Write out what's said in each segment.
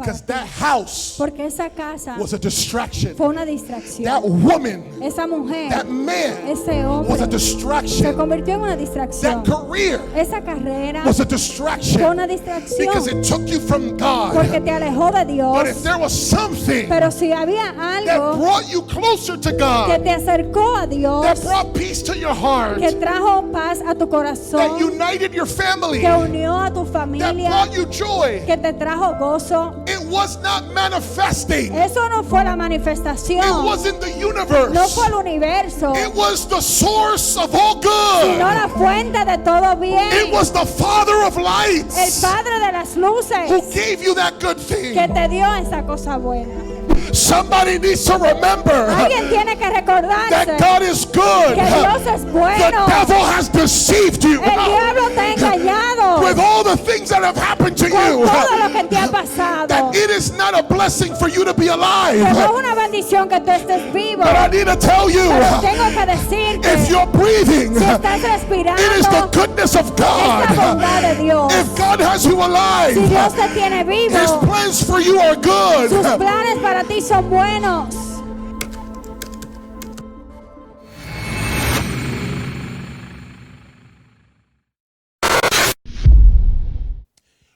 Because that house Porque esa casa was a distraction. fue una distracción. That woman, Esa mujer, that man ese was a hombre, se distraction. convirtió en una distracción. That career Esa carrera was a fue distraction una distracción because it took you from God. porque te alejó de But if Dios. there was something Pero si había that algo brought you closer to que God, te acercó a Dios, that brought peace to your heart, que trajo paz a tu that corazón, united your family, que unió a tu that familia, brought you joy, que te trajo gozo, it was not manifesting. eso no fue la It manifestación, wasn't the no universe. fue el universo, It was the source of all sino good. la fuente de todo It bien, was the Father of el lights Padre de las who luces gave you that good que thing. te dio esa cosa buena. Somebody needs to remember Alguien tiene que recordarse that God is good. que Dios es The bueno. devil has deceived you El diablo te ha engañado with all the things that have happened to con you. todo lo que te ha pasado. That it is not a blessing for you to be Que no alive. es una bendición que tú estés vivo. But I need to tell you, Pero tengo que decirte, if you're breathing, si estás respirando, it is the goodness of es la bondad God. de Dios. If God has you Si Dios alive, te tiene vivo, His plans for you are sus good. planes para ti son buenos.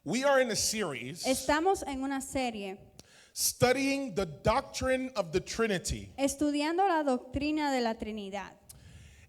We are in a series Estamos en una serie studying the doctrine of the Trinity. estudiando la doctrina de la Trinidad.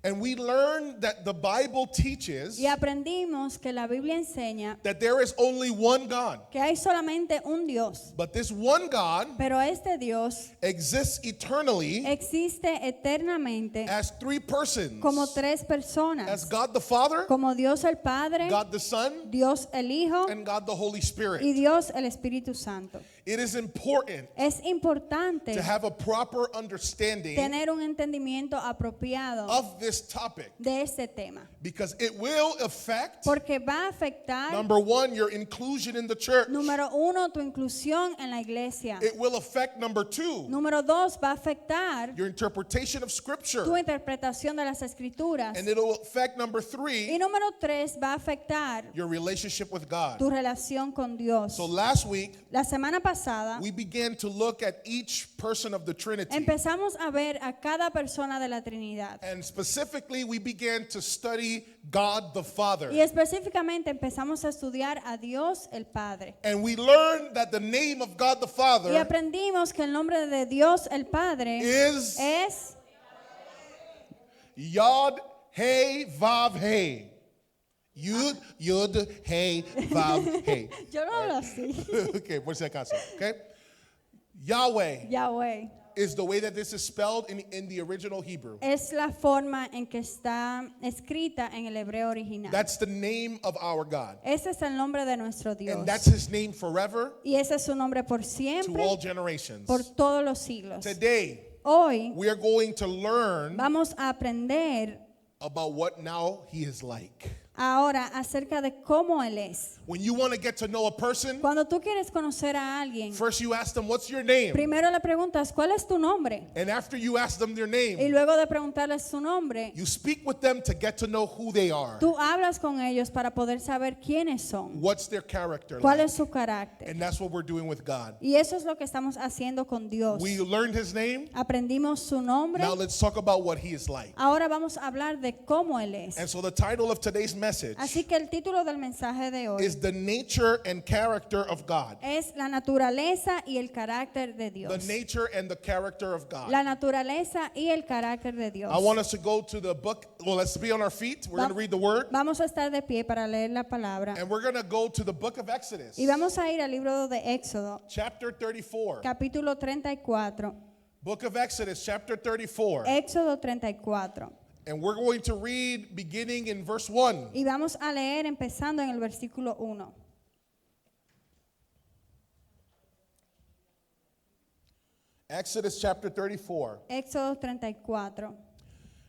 And we learned that the Bible teaches Y aprendimos que la Biblia enseña that there is only one God. que hay solamente un Dios. But this one God Pero este Dios exists eternally existe eternamente as three persons. como tres As personas. God the Father, Como Dios el Padre, God the Son, Dios el Hijo and God the Holy Spirit. y Dios el Espíritu Santo. It is important Es importante to have a proper understanding tener un entendimiento apropiado of this topic de este tema, because it will affect, porque va a afectar, number one, your inclusion in the church. número uno, tu inclusión en la iglesia. It will affect, number two, Número dos, va a afectar your interpretation of Scripture. tu interpretación de las escrituras. And it'll affect, number Y three, número tres, va a afectar your relationship with God. tu relación con Dios. So last week, La semana pasada we began to look at each person of the Trinity. empezamos a ver a cada persona de la Trinidad. And specifically, we began to study God the Father. Y específicamente empezamos a estudiar a Dios el Padre. And we learned that the name of God the Y Father aprendimos que el nombre de Dios el Padre is es Yod Hey Vav Hey. Yud Hey Vav Hey. Yo no hablo así. Okay, por si acaso. Okay? Yahweh Yahweh is the way that this is spelled in the original Hebrew. es la forma en que está escrita en el hebreo original. That's the name of our God. Ese es el nombre de nuestro Dios. And that's his name forever Y ese es su nombre por to siempre, all generations. por todos los siglos. Today, Hoy we are going to learn vamos a aprender about what now he is like. ahora acerca de cómo Él es. When you want to get to know a person, Cuando tú quieres conocer a alguien, first you ask them, what's your name? primero le preguntas, ¿cuál es tu nombre? And after you ask them their Y name, luego de preguntarles su nombre, you speak with them to get to know who they are. tú hablas con ellos para poder saber quiénes son, What's their character cuál like? es su carácter. And that's what we're doing with God. Y eso es lo que estamos haciendo con Dios. We learned his name. Aprendimos su nombre. Now let's talk about what he is like. Ahora vamos a hablar de cómo Él es. And so the title of today's message Así que el título del mensaje de hoy is The Nature and Character of God. es la naturaleza y el carácter de The Dios. nature and the character of God. La naturaleza y el carácter de Dios. I want us to go to the book. Well, let's be on our feet. We're going to read the word. Vamos a estar de pie para leer la palabra. And we're going to go to the book of Exodus, Y vamos a ir al libro de Éxodo, chapter 34. capítulo 34. Book of Exodus, chapter 34. Éxodo 34. And we're going to read beginning in verse 1. Y vamos a leer empezando en el versículo 1. Exodus chapter 34, Éxodo 34,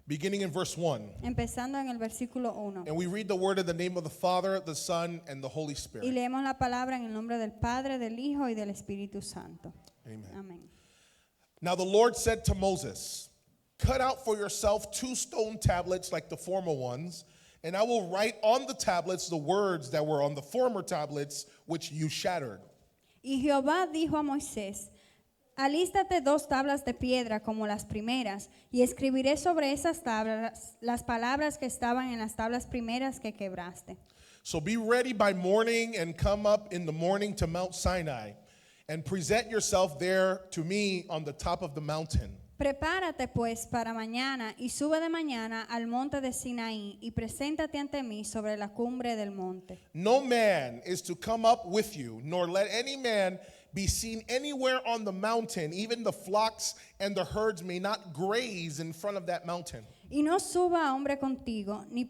beginning in verse 1. empezando en el versículo 1. And we read the word in the name of the Father, the Son, and the Holy Y Spirit. leemos la palabra en el nombre del Padre, del Hijo y del Espíritu Santo. Amen. Amén. Now the Lord said to Moses, cut out for yourself 2 stone tablets like the former ones, and I will write on the tablets the words that were on the former tablets which you shattered. Y Jehová dijo a Moisés: alístate 2 tablas de piedra como las primeras, y escribiré sobre esas tablas las palabras que estaban en las tablas primeras que quebraste. So be ready by morning and come up in the morning to Mount Sinai and present yourself there to me on the top of the mountain. Prepárate pues para mañana y sube de mañana al monte de Sinaí y preséntate ante mí sobre la cumbre del monte. No man is to come up with you, nor let any man be seen anywhere on the mountain. Even the flocks and the herds may not graze in front of that mountain. Y no suba hombre contigo, ni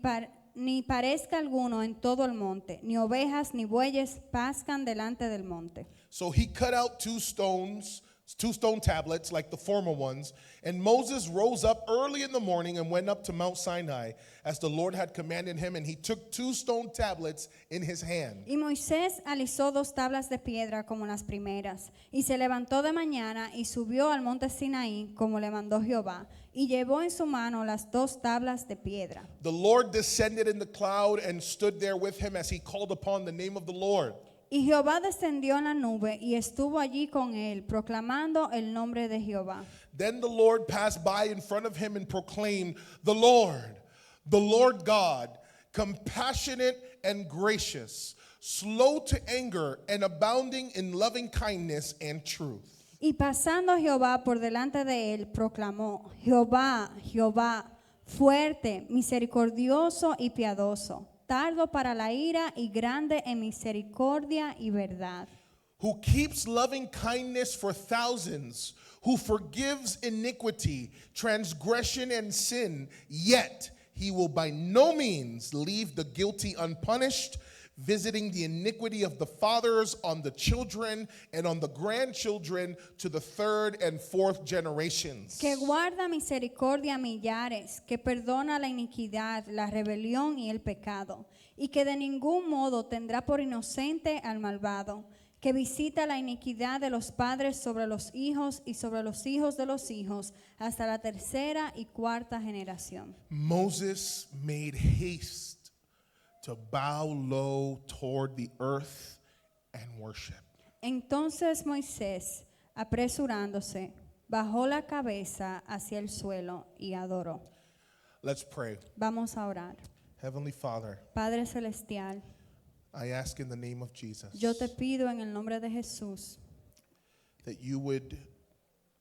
parezca alguno en todo el monte, ni ovejas ni bueyes pascan delante del monte. So he cut out 2 stone tablets like the former ones, and Moses rose up early in the morning and went up to Mount Sinai as the Lord had commanded him, and he took 2 stone tablets in his hand. Y Moisés alisó 2 tablas de piedra como las primeras, y se levantó de mañana y subió al monte Sinaí como le mandó Jehová, y llevó en su mano las 2 tablas de piedra. The Lord descended in the cloud and stood there with him as he called upon the name of the Lord. Y Jehová descendió en la nube y estuvo allí con él, proclamando el nombre de Jehová. Then the Lord passed by in front of him and proclaimed, the Lord God, compassionate and gracious, slow to anger and abounding in loving kindness and truth. Y pasando Jehová por delante de él, proclamó: Jehová, Jehová, fuerte, misericordioso y piadoso, tardo para la ira y grande en misericordia y verdad. Who keeps loving kindness for thousands, who forgives iniquity, transgression, and sin, yet he will by no means leave the guilty unpunished, visiting the iniquity of the fathers on the children and on the grandchildren to the 3rd and 4th generations. Que guarda misericordia a millares, que perdona la iniquidad, la rebelión y el pecado, y que de ningún modo tendrá por inocente al malvado, que visita la iniquidad de los padres sobre los hijos y sobre los hijos de los hijos, hasta la 3ª y 4ª generación. Moses made haste to bow low toward the earth and worship. Entonces Moisés, apresurándose, bajó la cabeza hacia el suelo y adoró. Let's pray. Vamos a orar. Heavenly Father, Padre celestial, I ask in the name of Jesus yo te pido en el nombre de Jesús that you would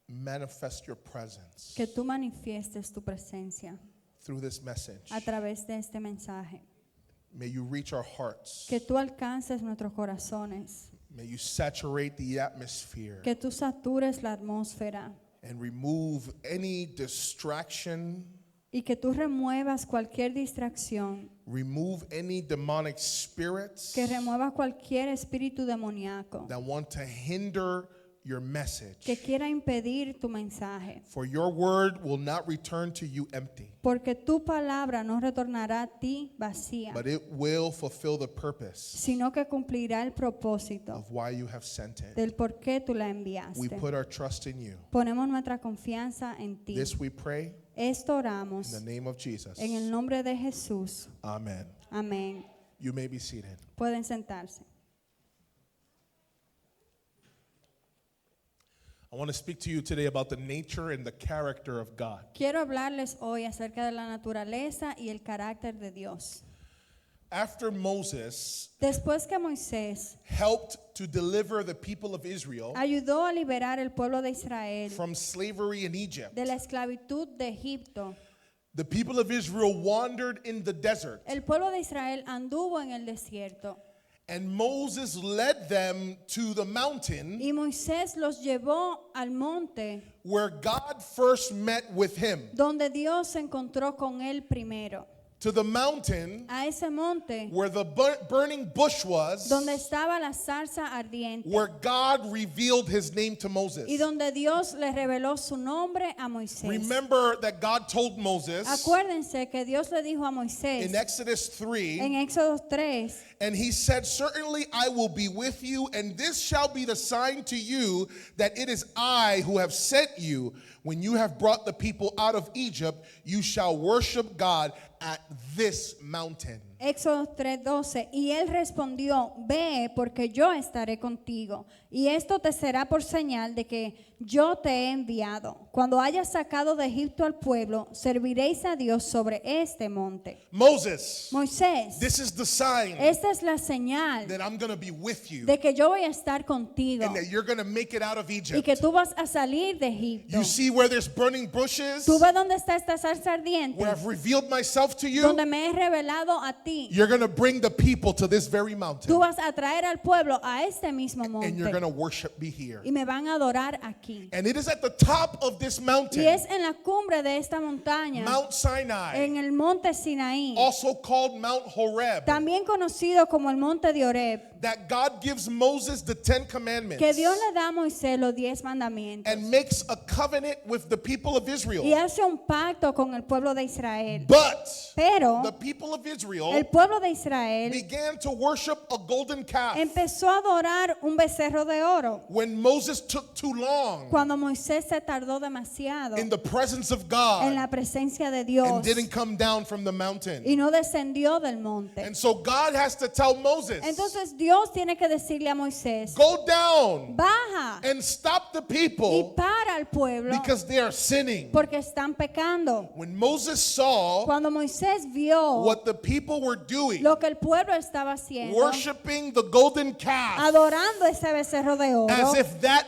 manifest your presence que tú manifiestes tu presencia through this message. a través de este mensaje, May you reach our hearts. que tú alcances nuestros corazones, May you saturate the atmosphere que tú satures la atmósfera and remove any distraction, y que tú remuevas cualquier distracción, remove any demonic spirits que remuevas cualquier espíritu demoníaco that want to hinder your message. que quiera impedir tu mensaje, For your word will not return to you empty, porque tu palabra no retornará a ti vacía, but it will fulfill the purpose sino que cumplirá el propósito of why you have sent it. del por qué tú la We enviaste. put our trust in you. Ponemos nuestra confianza en ti. This we pray Esto in oramos the name of Jesus. en el nombre de Jesús. Amen. Amén. You may be seated. Pueden sentarse. I want to speak to you today about the nature and the character of God. Quiero hablarles hoy acerca de la naturaleza y el carácter de Dios. After Moses Después que Moisés helped to deliver the people of Israel ayudó a liberar el pueblo de Israel from slavery in Egypt, de la esclavitud de Egipto, the people of Israel wandered in the desert, el pueblo de Israel anduvo en el desierto and Moses led them to the mountain y Moisés los llevó al monte where God first met with him. donde Dios se encontró con él primero. To the mountain A ese monte where the burning bush was, donde estaba la zarza ardiente where God revealed his name to Moses. y donde Dios le reveló su nombre a Moisés. Remember that God told Moses Acuérdense que Dios le dijo a Moisés in Exodus 3, en Éxodo 3, and he said, certainly I will be with you, and this shall be the sign to you that it is I who have sent you. When you have brought the people out of Egypt, you shall worship God at this mountain. Éxodo 3:12, y él respondió, ve, porque yo estaré contigo, y esto te será por señal de que yo te he enviado. Cuando hayas sacado de Egipto al pueblo, serviréis a Dios sobre este monte. Moses, Moisés, this is the sign esta es la señal that I'm going to be with you de que yo voy a estar contigo and that you're going to make it out of y Egypt. que tú vas a salir de Egipto. You see where there's burning bushes, Tú ves dónde está esta zarza ardiente, where I've revealed myself to you. donde me he revelado a ti. You're going to bring the people to this very mountain, Tú vas a traer al pueblo a este mismo and you're going monte to worship me here. y me van a adorar aquí. And it is at the top of this Y mountain, es en la cumbre de esta montaña, Mount Sinai, en el monte Sinaí, also called Mount Horeb, también conocido como el monte de Oreb, that God gives Moses the 10 commandments que Dios le da a Moisés los 10 mandamientos and makes a covenant with the people of y Israel. hace un pacto con el pueblo de Israel. But Pero the people of Israel el pueblo de Israel began to worship a golden calf empezó a adorar un becerro de oro when Moses took too long cuando Moisés se tardó demasiado in the presence of en God la presencia de Dios and didn't come down from the mountain. y no descendió del monte. And so God has to tell Moses, Entonces Dios tiene que decirle a Moisés, go down baja and stop the y people para al pueblo because they are sinning. porque están pecando. When Moses saw Cuando Moisés vio what the people were doing, lo que el pueblo estaba haciendo, worshiping the golden calf adorando ese becerro de oro, as if that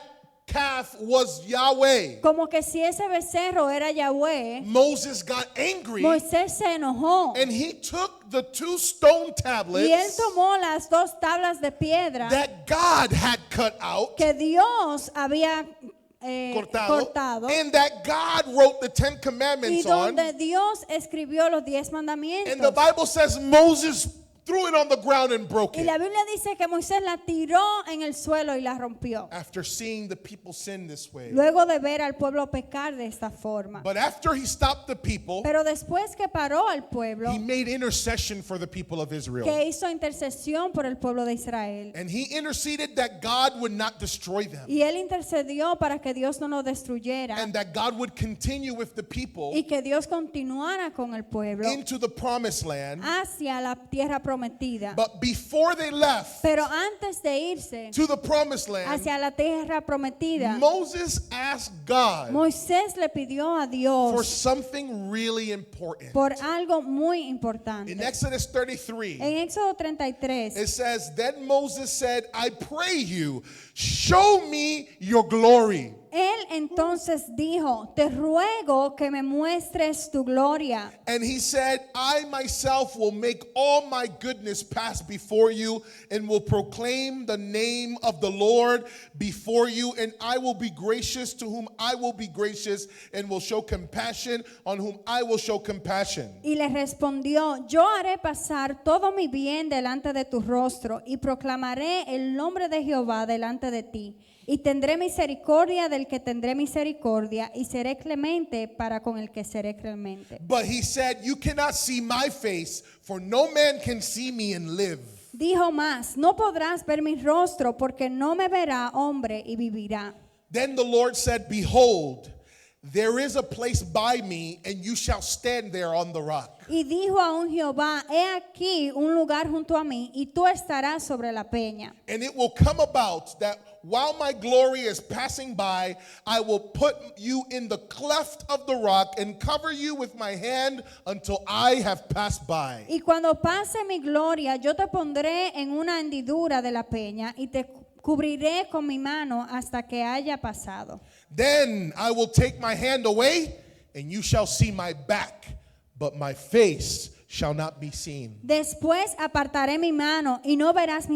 calf was Yahweh, como que si ese becerro era Yahweh, Moses got angry Moisés se enojó and he took the 2 stone y él tablets tomó las 2 tablas de piedra that God had cut out, que Dios había cortado, and that God wrote the 10 y commandments on. donde Dios escribió los 10 And the mandamientos. Bible says Moses threw it on the ground and broke Y la it. Biblia dice que Moisés la tiró en el suelo y la rompió. After seeing the people sin this way. Luego de ver al pueblo pecar de esta forma. But after he stopped the people, Pero después que paró al pueblo, he made intercession for the people of Israel. que hizo intercesión por el pueblo de Israel. And he interceded that God would not destroy them. Y él intercedió para que Dios no lo destruyera And that God would continue with the people y que Dios continuara con el pueblo into the promised land. hacia la tierra prometida. But before they left Pero antes de irse to the promised land, hacia la tierra prometida, Moses asked God Moisés le pidió a for Dios something really important. por algo muy In importante. Exodus 33, En Éxodo 33 it says, then Moses said, I pray you, show me your glory. él entonces dijo, te ruego que me muestres tu gloria. And he said, I myself will make all my goodness pass before you and will proclaim the name of the Lord before you. And I will be gracious to whom I will be gracious and will show compassion on whom I will show compassion. Y le respondió, yo haré pasar todo mi bien delante de tu rostro y proclamaré el nombre de Jehová delante de ti. Y tendré misericordia del que tendré misericordia y seré clemente para con el que seré clemente. But he said, you cannot see my face, for no man can see me and live. Dijo más, no podrás ver mi rostro porque no me verá hombre y vivirá. Then the Lord said, behold, there is a place by me, and you shall stand there on the rock. Y dijo aún Jehová, he aquí un lugar junto a mí y tú estarás sobre la peña. And it will come about that while my glory is passing by, I will put you in the cleft of the rock and cover you with my hand until I have passed by. Y cuando pase mi gloria, yo te pondré en una hendidura de la peña y te cubriré con mi mano hasta que haya pasado. Then I will take my hand away, and you shall see my back, but my face shall not be seen. Después apartaré mi mano y no verás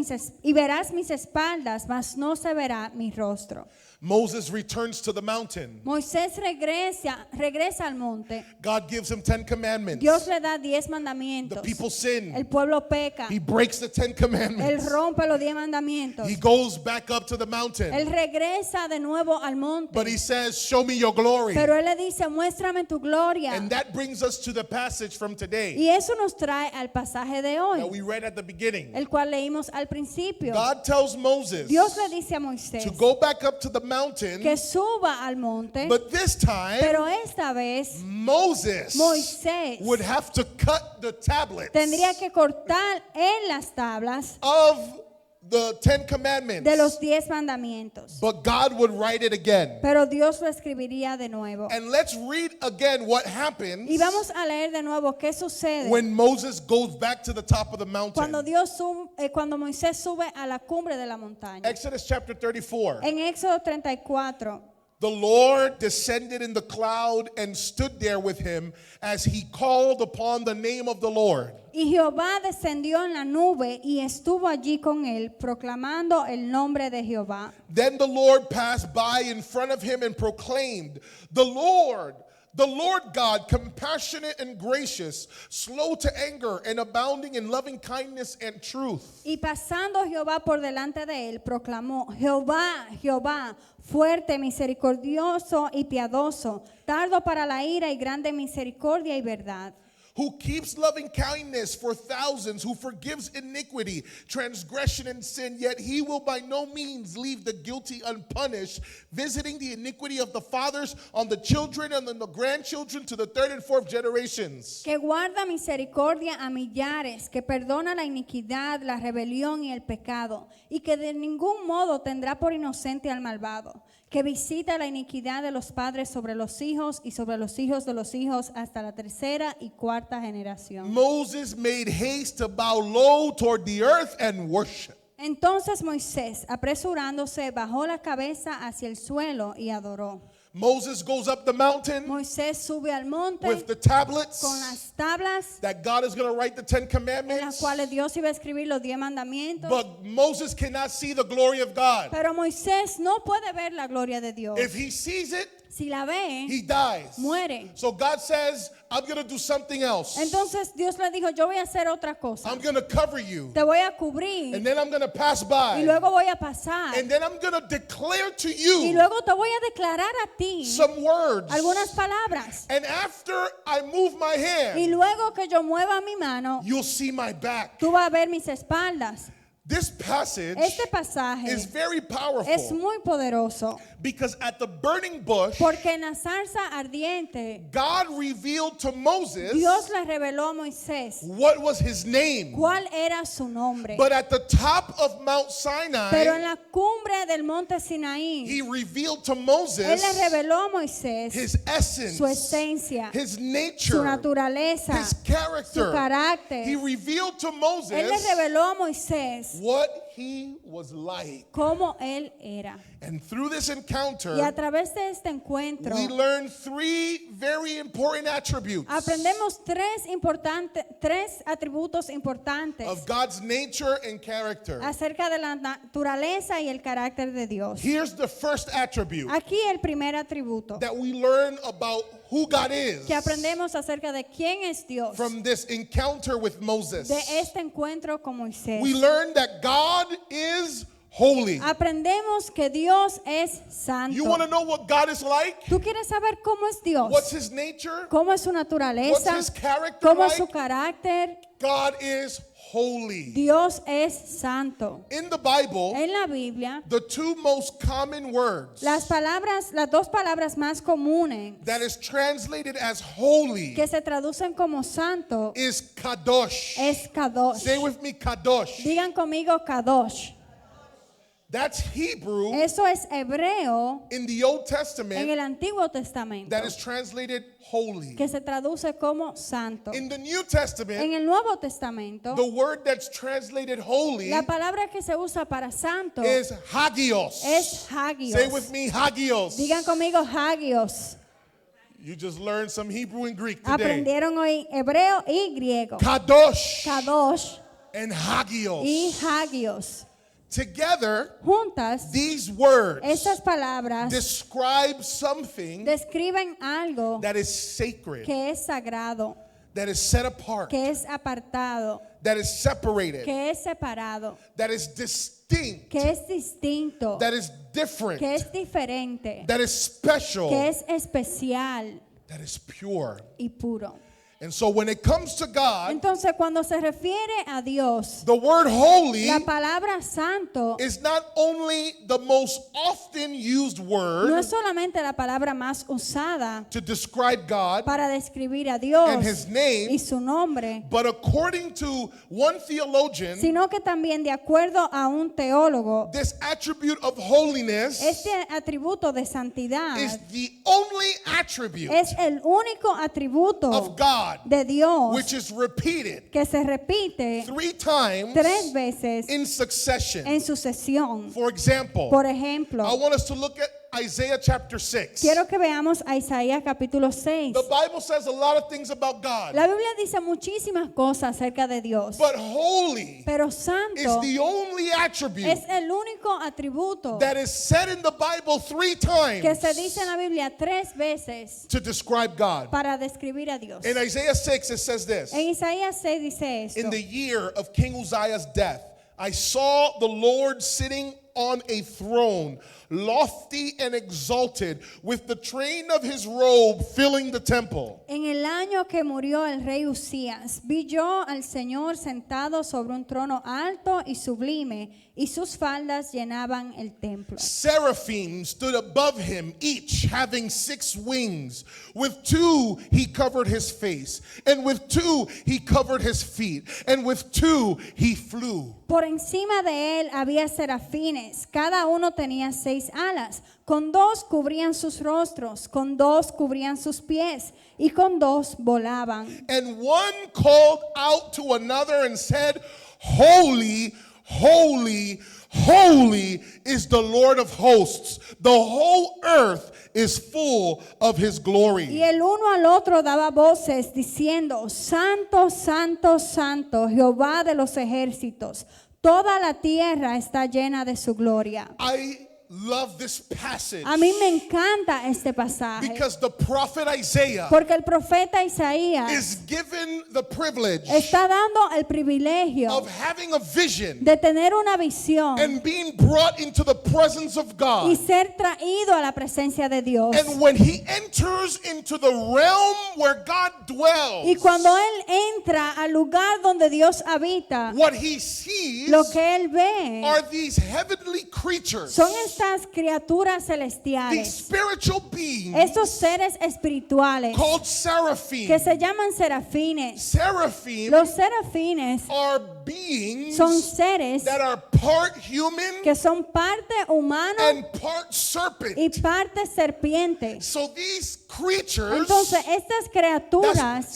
verás mis espaldas, mas no se verá mi rostro. Moses returns to the mountain. Moisés regresa al monte. God gives him 10 commandments. Dios le da 10 The mandamientos. people sin. El pueblo peca. He breaks the 10 Él commandments. rompe los 10 mandamientos. He goes back up to the Él mountain. regresa de nuevo al monte. But he says, show me your glory. Pero él le dice, muéstrame tu gloria. And that brings us to the passage from today. Y eso nos trae al pasaje de that hoy, we read at the beginning. el cual leímos al principio. God tells Moses Dios le dice a Moisés to go back up to the mountain, que suba al monte, but this time pero esta vez Moses Moisés would have to cut the tablets tendría que cortar en las tablas of the 10 Commandments, de los 10 mandamientos. but God would write it again. Pero Dios lo escribiría de nuevo. And let's read again what happens Y vamos a leer de nuevo qué sucede when Moses goes back to the top of the cuando mountain. cuando Moisés sube a la cumbre de la montaña. Exodus chapter 34. En Éxodo 34, The Lord descended in the cloud and stood there with him as he called upon the name of the Lord. y Jehová descendió en la nube y estuvo allí con él, proclamando el nombre de Jehová. Then the Lord passed by in front of him and proclaimed, the Lord God, compassionate and gracious, slow to anger and abounding in loving kindness and truth. Y pasando Jehová por delante de él, proclamó: Jehová, Jehová, fuerte, misericordioso y piadoso, tardo para la ira y grande misericordia y verdad. Who keeps loving kindness for thousands, who forgives iniquity, transgression, and sin, yet he will by no means leave the guilty unpunished, visiting the iniquity of the fathers on the children and on the grandchildren to the third and fourth generations. Que guarda misericordia a millares, que perdona la iniquidad, la rebelión y el pecado, y que de ningún modo tendrá por inocente al malvado, que visita la iniquidad de los padres sobre los hijos y sobre los hijos de los hijos hasta la tercera y cuarta generación. Moses made haste to bow low toward the earth and worship. Entonces Moisés, apresurándose, bajó la cabeza hacia el suelo y adoró. Moses goes up the mountain Moisés sube al monte with the tablets con las tablas that God is going to write the 10 en las commandments, cuales Dios iba a escribir los 10 mandamientos. but Moses cannot see the glory of God. Pero Moisés no puede ver la gloria de Dios. If he sees it, Si la ve, he dies. muere. So God says, I'm going to do something else. Entonces Dios le dijo: yo voy a hacer otra cosa. I'm going to cover you. Te voy a cubrir And then I'm going to pass y by. luego voy a pasar. And then I'm going to declare to Y you luego te voy a declarar a ti some words. algunas palabras. And after I move my Y hand, luego que yo mueva mi mano, you'll see my back. tú vas a ver mis espaldas. This passage Este pasaje is very es powerful muy poderoso because at the burning bush, porque en la zarza ardiente God revealed to Moses Dios le reveló a Moisés what was his name. cuál era su nombre. But at the top of Mount Pero en Sinai, la cumbre del monte Sinaí, he revealed to Él le Moses reveló a Moisés his essence, su esencia, his su nature, naturaleza, his su character. carácter. He revealed to Él le Moses reveló a Moisés what he was like. cómo Él era. And through this Y a encounter, través de este encuentro we learn three very important attributes aprendemos tres atributos importantes of God's nature and character. acerca de la naturaleza y el carácter de Dios. Here's the first attribute Aquí el primer atributo that we learn about who God is que aprendemos acerca de quién es Dios from this encounter with Moses. de este encuentro con Moisés. We learn that God is holy. Aprendemos que Dios es santo. You want to know what God is like? ¿Tú quieres saber cómo es Dios? What's his nature? ¿Cómo es su What's naturaleza? his character ¿Cómo es su like? carácter? God is holy. Dios es santo. In the Bible, En la Biblia, the two most common words las dos palabras más comunes that is translated as holy que se traducen como santo is kadosh. es kadosh. Say with me, kadosh. Digan conmigo kadosh. That's Hebrew Eso es hebreo in the Old en Testament el Antiguo Testamento, that is translated holy. que se traduce como santo. In the New En Testament, el Nuevo Testamento, the word that's translated holy la palabra que se usa para santo is hagios. es hagios. Say with me, hagios. Digan conmigo hagios. You just learned some Hebrew and Greek today. Aprendieron hoy hebreo y griego. Kadosh Kadosh and hagios. y hagios. Together, Juntas, these words estas palabras describe something describen algo that is sacred, que es sagrado, that is set apart, que es apartado, that is separated, que es separado, that is distinct, que es distinto, that is different, que es diferente, that is special, que es especial that is pure. y puro. And so when it comes to God, Entonces, cuando se refiere a Dios, the word holy la palabra santo is not only the most often used no word es solamente la palabra más usada to describe God para describir a Dios and his name, y su nombre, but according to one theologian, sino que también de acuerdo a un teólogo, this attribute of holiness este atributo de santidad is the only attribute es el único atributo of God de Dios which is repeated que se repite 3 times 3 veces in succession. en sucesión. For example, Por ejemplo, I want us to look at Isaiah chapter 6. quiero que veamos a Isaías capítulo 6. The Bible says a lot of things about God, La Biblia dice muchísimas cosas acerca de Dios, but holy pero is santo the only attribute es el único atributo that is said in the Bible 3 que se times dice en la Biblia 3 veces to describe God. para describir a Dios. In Isaiah 6 it says this: En Isaías 6 dice esto: in the year of King Uzziah's death, I saw the Lord sitting on a throne, lofty and exalted, with the train of his robe filling the temple. En el año que murió el rey Usías, vi yo al Señor sentado sobre un trono alto y sublime, y sus faldas llenaban el templo. Seraphim stood above him, each having 6 wings. With 2 he covered his face, and with 2 he covered his feet, and with 2 he flew. Por encima de él había serafines, cada uno tenía 6 alas, con 2 cubrían sus rostros, con 2 cubrían sus pies, y con 2 volaban. And one called out to another and said, Holy, holy, holy is the Lord of hosts. The whole earth is full of his Y glory. el uno al otro daba voces diciendo: Santo, santo, santo, Jehová de los ejércitos. Toda la tierra está llena de su gloria. I love this passage A mí me encanta este pasaje because the prophet Isaiah porque el profeta Isaías is given the privilege está dando el privilegio of having a vision de tener una visión and being brought into the presence of y God. ser traído a la presencia de Dios. And when he enters into the realm where God dwells, Y cuando él entra al lugar donde Dios habita, what he sees lo que él ve are these heavenly creatures, son estas criaturas these celestiales, spiritual beings estos seres espirituales called seraphim. que se llaman serafines. Seraphim Los serafines are beings son seres that are part human que son parte humano and part serpent. y parte serpiente. So these creatures, Entonces estas criaturas,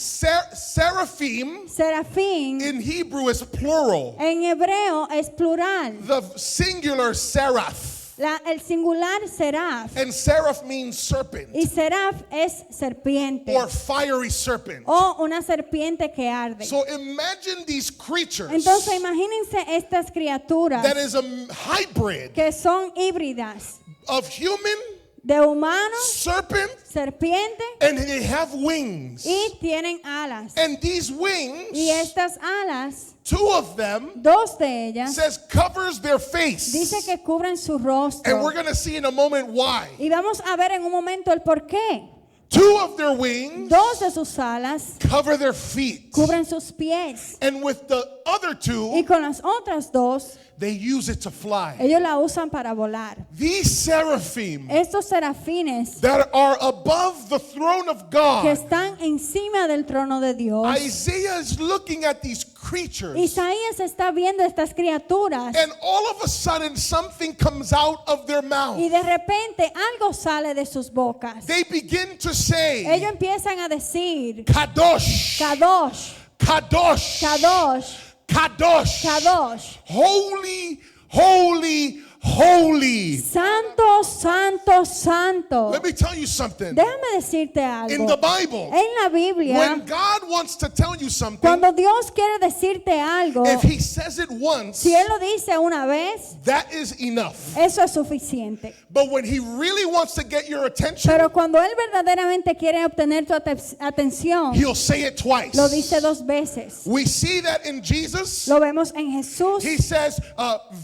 seraphim serafín, in Hebrew is plural. en hebreo es plural. The singular seraph. El singular seraf. And seraph means serpent Y seraf es serpiente or fiery serpent. o una serpiente que arde. So imagine these creatures Entonces imagínense estas criaturas that is a hybrid que son híbridas of human, de humano, serpent, serpiente and they have wings. y tienen alas. And these Y wings, estas alas, 2 of them, 2 de ellas, says covers their face. dice que cubren su And rostro. we're going to see in a moment why. Y vamos a ver en un momento el por qué. 2 of their wings 2 de sus alas cover their feet. cubren sus pies. And with the other Y 2, con las otras 2, they use it to fly. ellos la usan para volar. These seraphim Estos serafines that are above the throne of que God, están encima del trono de Dios. Isaiah is looking at these creatures. Isaías está viendo estas criaturas And all of a sudden, something comes out of their mouth. y de repente algo sale de sus bocas. They begin to say, Ellos empiezan a decir: Kadosh, Kadosh, Kadosh, Kadosh, Kadosh, Kadosh. holy, holy, holy. Santo, santo, santo. Let me tell you something. Déjame decirte In the algo. Bible, En la Biblia, when God wants to tell you something, cuando Dios quiere decirte algo, if He says it once, si Él lo dice una vez, that is enough. eso es suficiente. But when He really wants to get your attention, Pero cuando Él verdaderamente quiere obtener tu atención, He'll say it twice. lo dice 2 veces. We see that in Jesus. Lo vemos en Jesús. He says,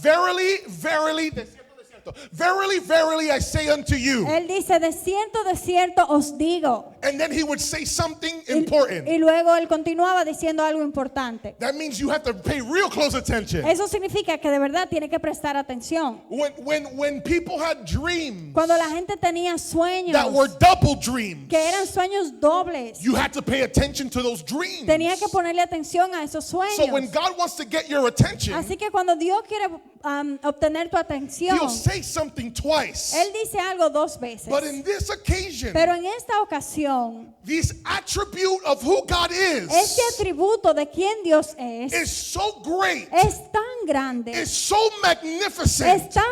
verily, verily, de cierto, verily, verily, I say unto you. Él dice: de cierto os digo. And then he would say something y important. luego él continuaba diciendo algo importante. That means you have to pay real close attention. Eso significa que de verdad tiene que prestar atención. When people had dreams Cuando la gente tenía sueños that were double dreams, que eran sueños dobles, you had to pay attention to those dreams. tenía que ponerle atención a esos So when sueños. God wants to get your attention, Así que cuando Dios quiere obtener tu atención, he'll say something twice. Él dice algo dos veces. But in this occasion, Pero en esta ocasión, this attribute of who God este is atributo de quién Dios is so great, es tan grande, is so es magnificent, tan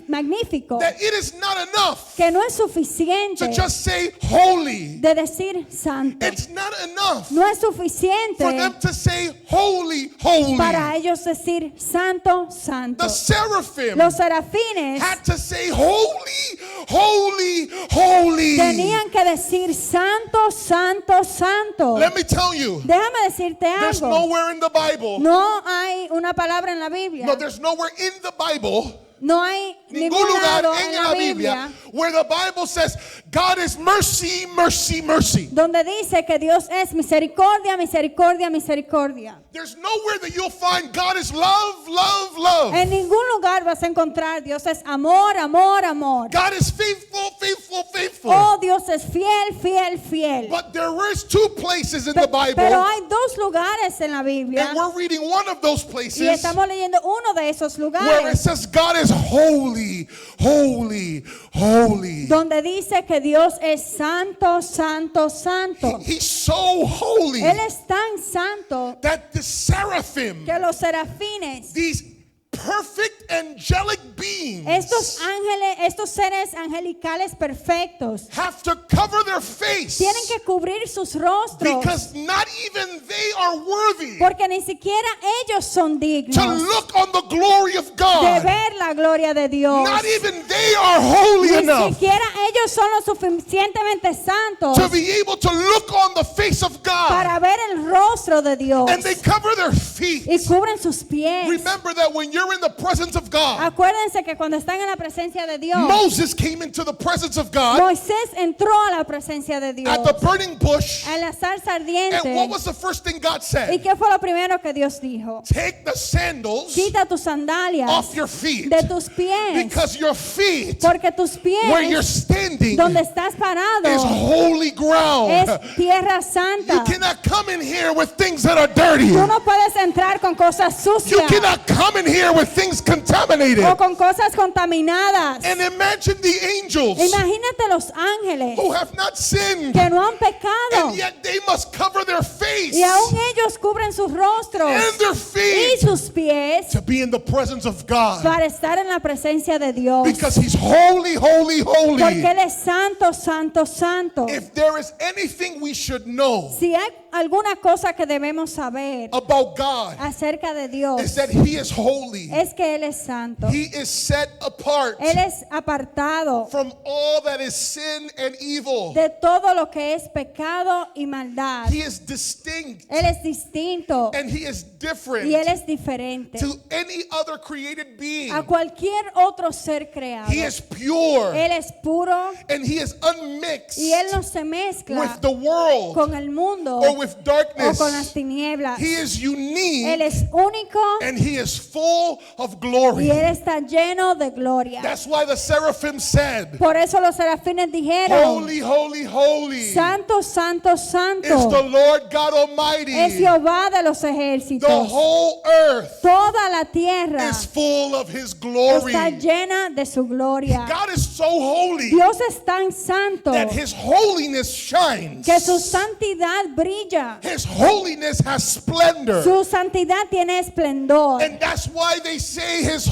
magnífico, that it is not enough que no es suficiente to just say holy. de decir santo. It's not enough No es suficiente for them to say holy, holy. para ellos decir santo, santo. The seraphim Los serafines had to say holy, holy, holy. tenían que decir santo, santo, santo. Let me tell you, Déjame decirte there's algo. nowhere in the Bible, No hay una palabra en la Biblia. no, there's nowhere in the Bible, No hay ningún ningún lugar lado en en la la Biblia, Biblia where the Bible says God is mercy, mercy, mercy. donde dice que Dios es misericordia, misericordia, misericordia. There's nowhere that you'll find God is love, love, love. En ningún lugar vas a encontrar Dios es amor, amor, amor. God is faithful, faithful, faithful. Oh, Dios es fiel, fiel, fiel. But there is two places in the Pero Bible, hay dos lugares en la Biblia and we're reading one of those y places, estamos leyendo uno de esos where it lugares says God is holy, holy, holy. donde dice que Dios es santo, santo, santo. He's so holy Él es tan santo that the seraphim, que los serafines, these perfect angelic beings, estos ángeles, estos seres angelicales perfectos, have to cover their face tienen que cubrir sus rostros because not even they are worthy porque ni siquiera ellos son to dignos look on the glory of de God. ver la gloria de Dios. Not even they are holy Ni enough siquiera ellos son lo suficientemente santos to be able to look on the face of God, para ver el rostro de Dios and they cover their feet. y cubren sus pies. Remember that when you're in the presence of God, Acuérdense que cuando están en la presencia de Dios, Moses came into the presence of God Moisés entró a la presencia de Dios at the burning bush, en la zarza and ardiente. what was the first thing God ¿Y said? qué fue lo primero que Dios dijo? Take the sandals Quita tus sandalias off your feet, de tus pies, because your feet, porque tus where you're pies, standing, donde estás parado, is holy ground. es tierra You santa. cannot come in here with things that are dirty. Tú no puedes entrar con cosas You sucias cannot come in here with things contaminated. o con cosas contaminadas. And imagine the angels Imagínate los ángeles who have not sinned, que no han pecado and yet they must cover their face y aún ellos cubren sus rostros and their y feet sus pies to be in the presence of God, para estar en la presencia de Dios. because He's holy, holy, Porque holy. Él es santo, santo, santo. If there is anything we should know Si hay alguna cosa que debemos saber about God, acerca de Dios, is that He is holy. es que Él es santo. He is set apart Él es apartado from all that is sin and evil. de todo lo que es pecado y maldad. He is distinct Él es distinto and He is different y Él es diferente to any other created being. a cualquier otro ser creado. He is pure Él es puro and He is unmixed y Él no se mezcla with the world con el mundo or with o darkness. con las tinieblas. He is Él unique es único and He is full of y glory. Él está lleno de gloria. That's why the seraphim said, Por eso los serafines dijeron: holy, holy, holy Santo, santo, is the santo Lord God es Almighty. Jehová de los The ejércitos. whole earth Toda la tierra is full of His glory. está llena de su gloria. God is so holy Dios es tan santo that His holiness shines. que su santidad brilla. His holiness has splendor. Su santidad tiene esplendor. And that's why they say His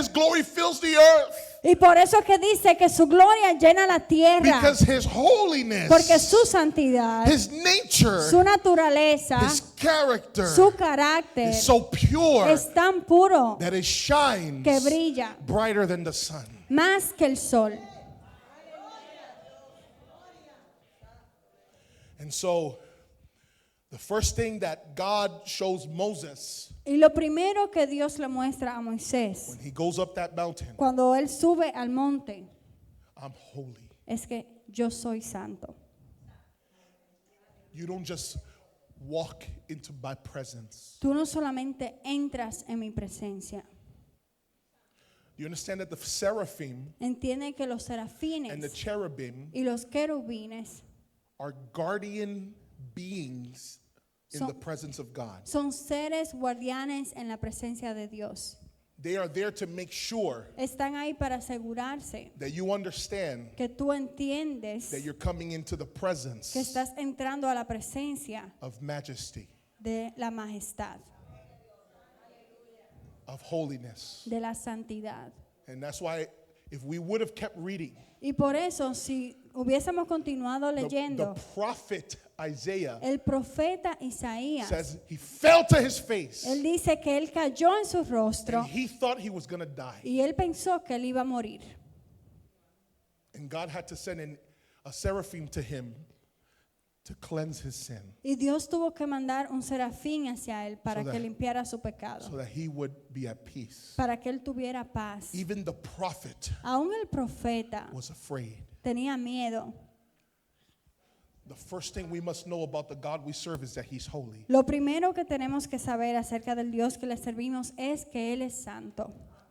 glory fills the earth. Y por eso que dice que su gloria llena la tierra. Because His holiness, Porque su santidad, His nature, su naturaleza, His character su carácter is so pure es tan puro that it shines que brilla brighter than the sun. más que el sol. And so, the first thing that God shows Moses Y lo primero que Dios le muestra a Moisés when he goes up that mountain, cuando él sube al monte I'm holy. es que yo soy santo. You don't just walk into my presence. Tú no solamente entras en mi presencia. You understand that the seraphim Entiende que los and the serafines cherubim y los querubines are guardian beings in Son- the presence of God. son seres guardianes en la presencia de Dios. They are there to make sure Están ahí para asegurarse that you understand que tú entiendes that you're coming into the presence que estás entrando a la presencia of majesty, de la majestad, of holiness. de la santidad. And that's why if we would have kept reading, Y por eso, si hubiésemos continuado the leyendo, prophet Isaiah el profeta Isaías, says he fell to his face él dice que él cayó en su rostro and he thought he was going to die. y él pensó que él iba a morir. And God had to send in a seraphim to him to cleanse his sin Y Dios tuvo que mandar un serafín hacia él para So que that- limpiara su pecado, so that he would be at peace. para que él tuviera paz. Even the prophet Aún el profeta was afraid. tenía miedo. The first thing we must know about the God we serve is that he's holy. Lo primero que tenemos que saber acerca del Dios que le servimos es que Él es santo.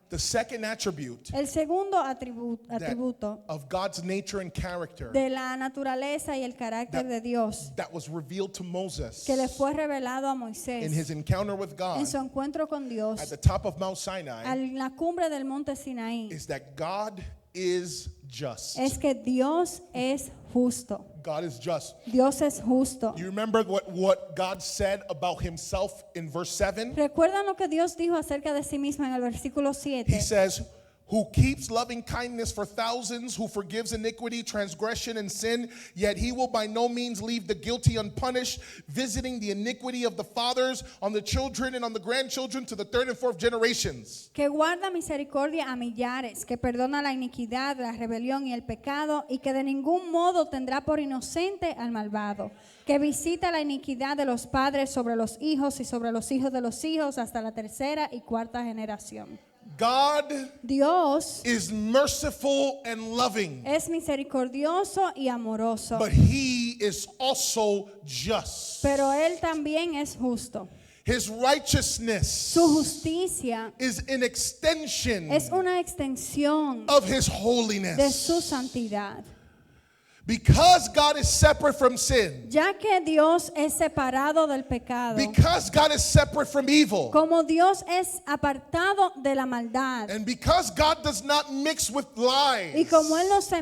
The second attribute El segundo atributo of God's nature and character de la naturaleza y el carácter de Dios that was revealed to Moses que le fue revelado a in Moisés his encounter with God en su encuentro con Dios at the top of Mount Sinai en la cumbre del monte Sinaí is that God is just. es que Dios es justo. God is just. Dios es justo. You remember what God said about himself in verse 7? ¿Recuerdan lo que Dios dijo acerca de sí mismo en el versículo 7? He says, who keeps loving kindness for thousands, who forgives iniquity, transgression, and sin, yet he will by no means leave the guilty unpunished, visiting the iniquity of the fathers on the children and on the grandchildren to the third and fourth generations. Que guarda misericordia a millares, que perdona la iniquidad, la rebelión y el pecado, y que de ningún modo tendrá por inocente al malvado, que visita la iniquidad de los padres sobre los hijos y sobre los hijos de los hijos hasta la tercera y cuarta generación. God Dios is merciful and loving, es misericordioso y amoroso, but he is also just. pero Él también es justo. His righteousness Su justicia is an extension es una extensión of his de holiness. su santidad. Because God is separate from sin, Ya que Dios es separado del pecado, because God is separate from evil, como Dios es apartado de la maldad, and because God does not mix with lies, y como Él no se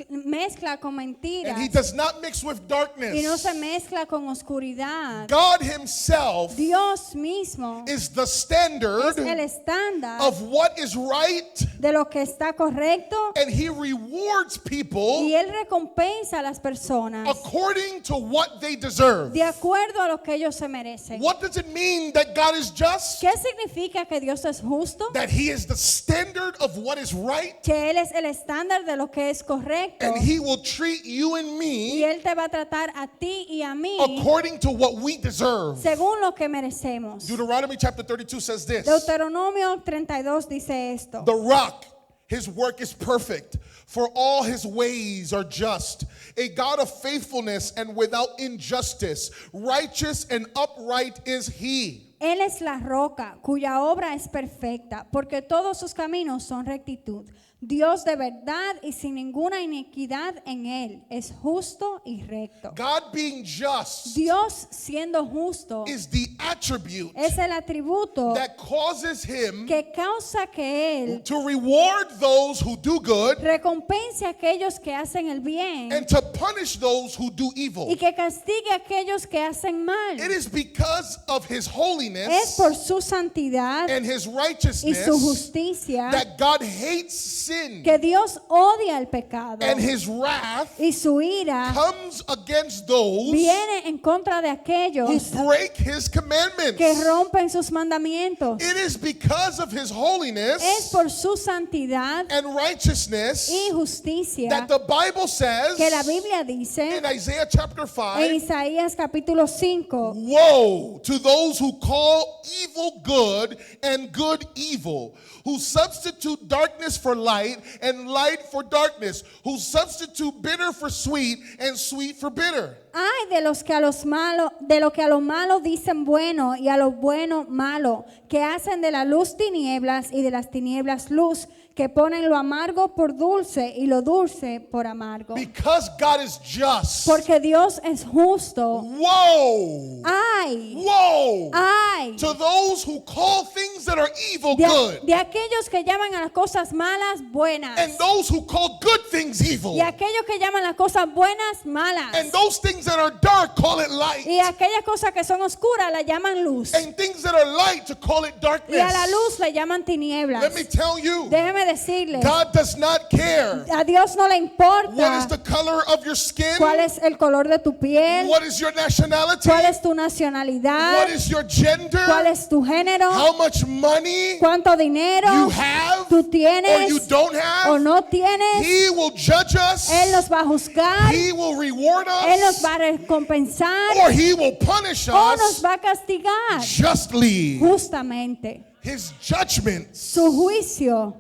mezcla con mentiras, and he does not mix with darkness, y no se mezcla con oscuridad, God himself Dios mismo is the es standard el estándar of what is right, de lo que está correcto, and he rewards people y Él recompensa a las personas according to what they deserve. de acuerdo a lo que ellos se merecen. What does it mean that God is just? ¿Qué significa que Dios es justo? That he is the standard of what is right, Que Él es el estándar de lo que es correcto, and he will treat you and y me Él te va a tratar a ti y a mí according to what we deserve. según lo que merecemos. Deuteronomy chapter 32 says this: Deuteronomio 32 dice esto. the rock, his work is perfect, for all his ways are just. A God of faithfulness and without injustice, righteous and upright is he. Él es la roca cuya obra es perfecta, porque todos sus caminos son rectitud. Dios de verdad y sin ninguna iniquidad en él, es justo y recto. God being just Dios siendo justo is the attribute es el atributo that causes him que causa que él to reward those who do good recompense a aquellos que hacen el bien and to punish those who do evil. y que castigue a aquellos que hacen mal. It is because of his Es holiness por su santidad and his y righteousness su justicia that God hates sin, que Dios odia el pecado, and his wrath y su ira comes against those viene en contra de who aquellos break his commandments. que rompen sus mandamientos. It is because of his Es holiness por su santidad and righteousness y justicia that the Bible says que la Biblia dice in Isaiah chapter en 5, Isaías capítulo 5, woe to those who call evil good and good evil, who substitute darkness for light light and light for darkness, who substitute bitter for sweet and sweet for bitter. Ay de los que a los malos, de lo que a lo malo dicen bueno y a lo bueno malo, que hacen de la luz tinieblas y de las tinieblas luz, que ponen lo amargo por dulce y lo dulce por amargo. Because God is just. Porque Dios es justo. Woe! Ay, Woe! ay. To those who call things that are evil De, good, de aquellos que llaman a las cosas malas buenas. and those who call good things evil, Y aquellos que llaman las cosas buenas malas. and those things that are dark call it light, Y aquellas cosas que son oscuras la llaman luz. and things that are light to call it Y a la darkness. luz le llaman tinieblas. Let me tell you, Déjeme decirles, God does not care a Dios no le what is importa the color of your skin, cuál es el color de tu piel, what is your nationality, cuál es tu nacionalidad, what is your gender, cuál es tu género, how much money cuánto dinero you have tú or tienes you don't o have. no tienes. He will judge us. Él nos va a juzgar, He will reward Él nos us, va a recompensar or he will punish o nos us va a castigar justly. justamente. His judgments Su juicio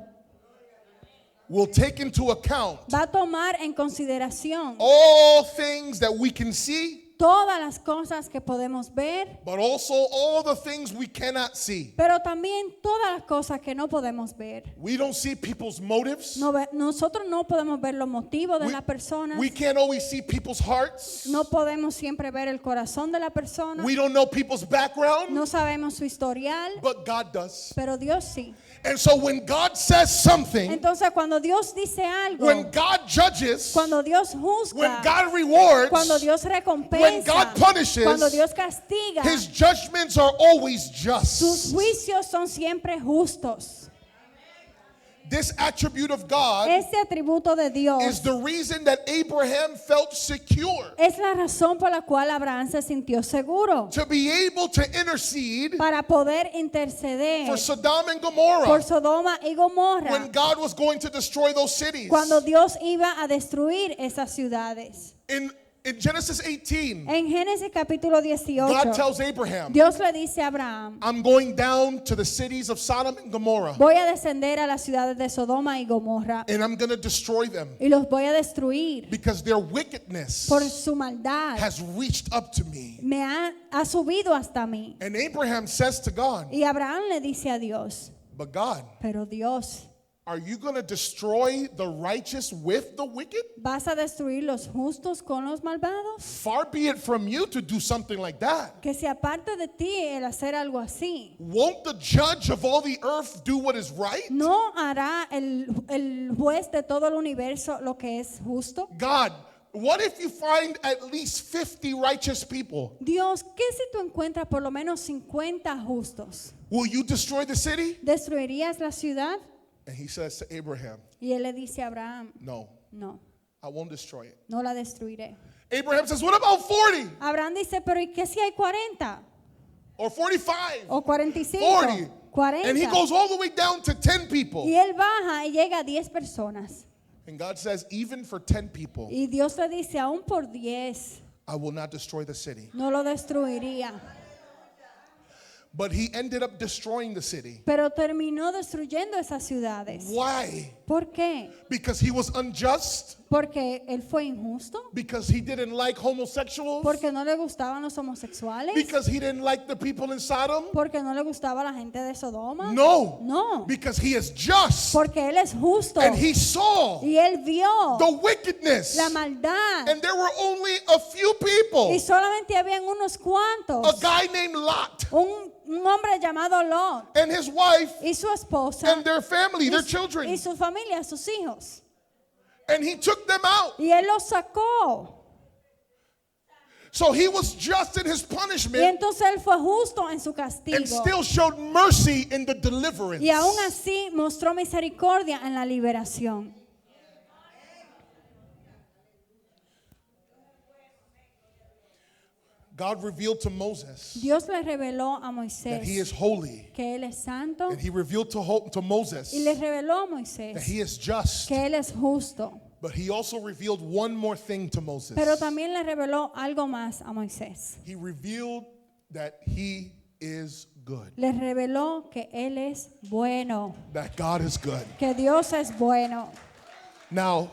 will take into account va a tomar en consideración all things that we can see, todas las cosas que podemos ver, but also all the things we cannot see. pero también todas las cosas que no podemos ver. We don't see people's motives. Nosotros no podemos ver los motivos de las personas. We can't always see people's hearts. No podemos siempre ver el corazón de la persona. We don't know people's background, No sabemos su historial, but God does. pero Dios sí. And so when God says something, Entonces cuando Dios dice algo, when God judges, cuando Dios when juzga, God rewards, cuando Dios when recompensa, God punishes, cuando Dios castiga, His judgments are always sus just. juicios son siempre justos. This attribute of God Ese atributo de Dios is the reason that Abraham felt secure es la razón por la cual Abraham se sintió seguro to be able to intercede para poder interceder for Sodom and por Gomorrah Sodoma y Gomorra when God was going to destroy those cities. cuando Dios iba a destruir esas ciudades. In Genesis 18, En Génesis capítulo 18, God tells Abraham, Dios le dice a Abraham, I'm going down to the cities of Sodom and Gomorrah, voy a descender a las ciudades de Sodoma y Gomorra and I'm going to destroy them y los voy a destruir because their wickedness por su maldad. has reached up to me. Ha subido hasta mí. And Abraham says to God, Y Abraham le dice a Dios, but God, pero Dios, are you going to destroy the righteous with the wicked? ¿vas a destruir los justos con los malvados? Far be it from you to do something like that. Que se aparte de ti el hacer algo así. Won't the judge of all the earth do what is right? ¿No hará el juez de todo el universo lo que es justo? God, what if you find at least 50 righteous people? Dios, ¿qué si tú encuentras por lo menos 50 justos? Will you destroy the city? ¿Destruirías la ciudad? And he says to Abraham, Y él le dice a Abraham, no, no, I won't destroy it. no la destruiré. Abraham says, what about 40 Abraham dice, pero ¿y qué si hay 40? or 45? ¿O 45? 40. 40. And he goes all the way down to 10 people. Y él baja y llega a 10 personas. And God says, even for 10 people, Y Dios le dice, aún por 10, I will not destroy the city. no lo destruiría. But he ended up destroying the city. Pero terminó destruyendo esas ciudades. Why? ¿Por qué? Because he was unjust? Porque él fue injusto. Because he didn't like homosexuals? Porque no le gustaban los homosexuales. Because he didn't like the people in Sodom? Porque no le gustaba la gente de Sodoma. No. No. Because he is just. Porque él es justo. And he saw Y él vio the wickedness. la maldad. And there were only a few people. Y solamente habían unos A cuantos. guy named Lot Un hombre llamado Lot and his wife y su esposa and their family, their y children. su familia, sus hijos. And he took them out. Y él los sacó. So he was just in his Y punishment entonces él fue justo en su castigo. and still showed mercy in the deliverance. Y aún así mostró misericordia en la liberación. God revealed to Moses Dios le reveló a that he is Moisés holy. que él es santo. And he revealed to Moses Y le reveló a that Moisés he is just. que él es justo. But he also revealed one more thing to Moses. Pero también le reveló algo más a Moisés. He revealed that he is good. Les reveló que Él es bueno, That God is good. que Dios es bueno. Now,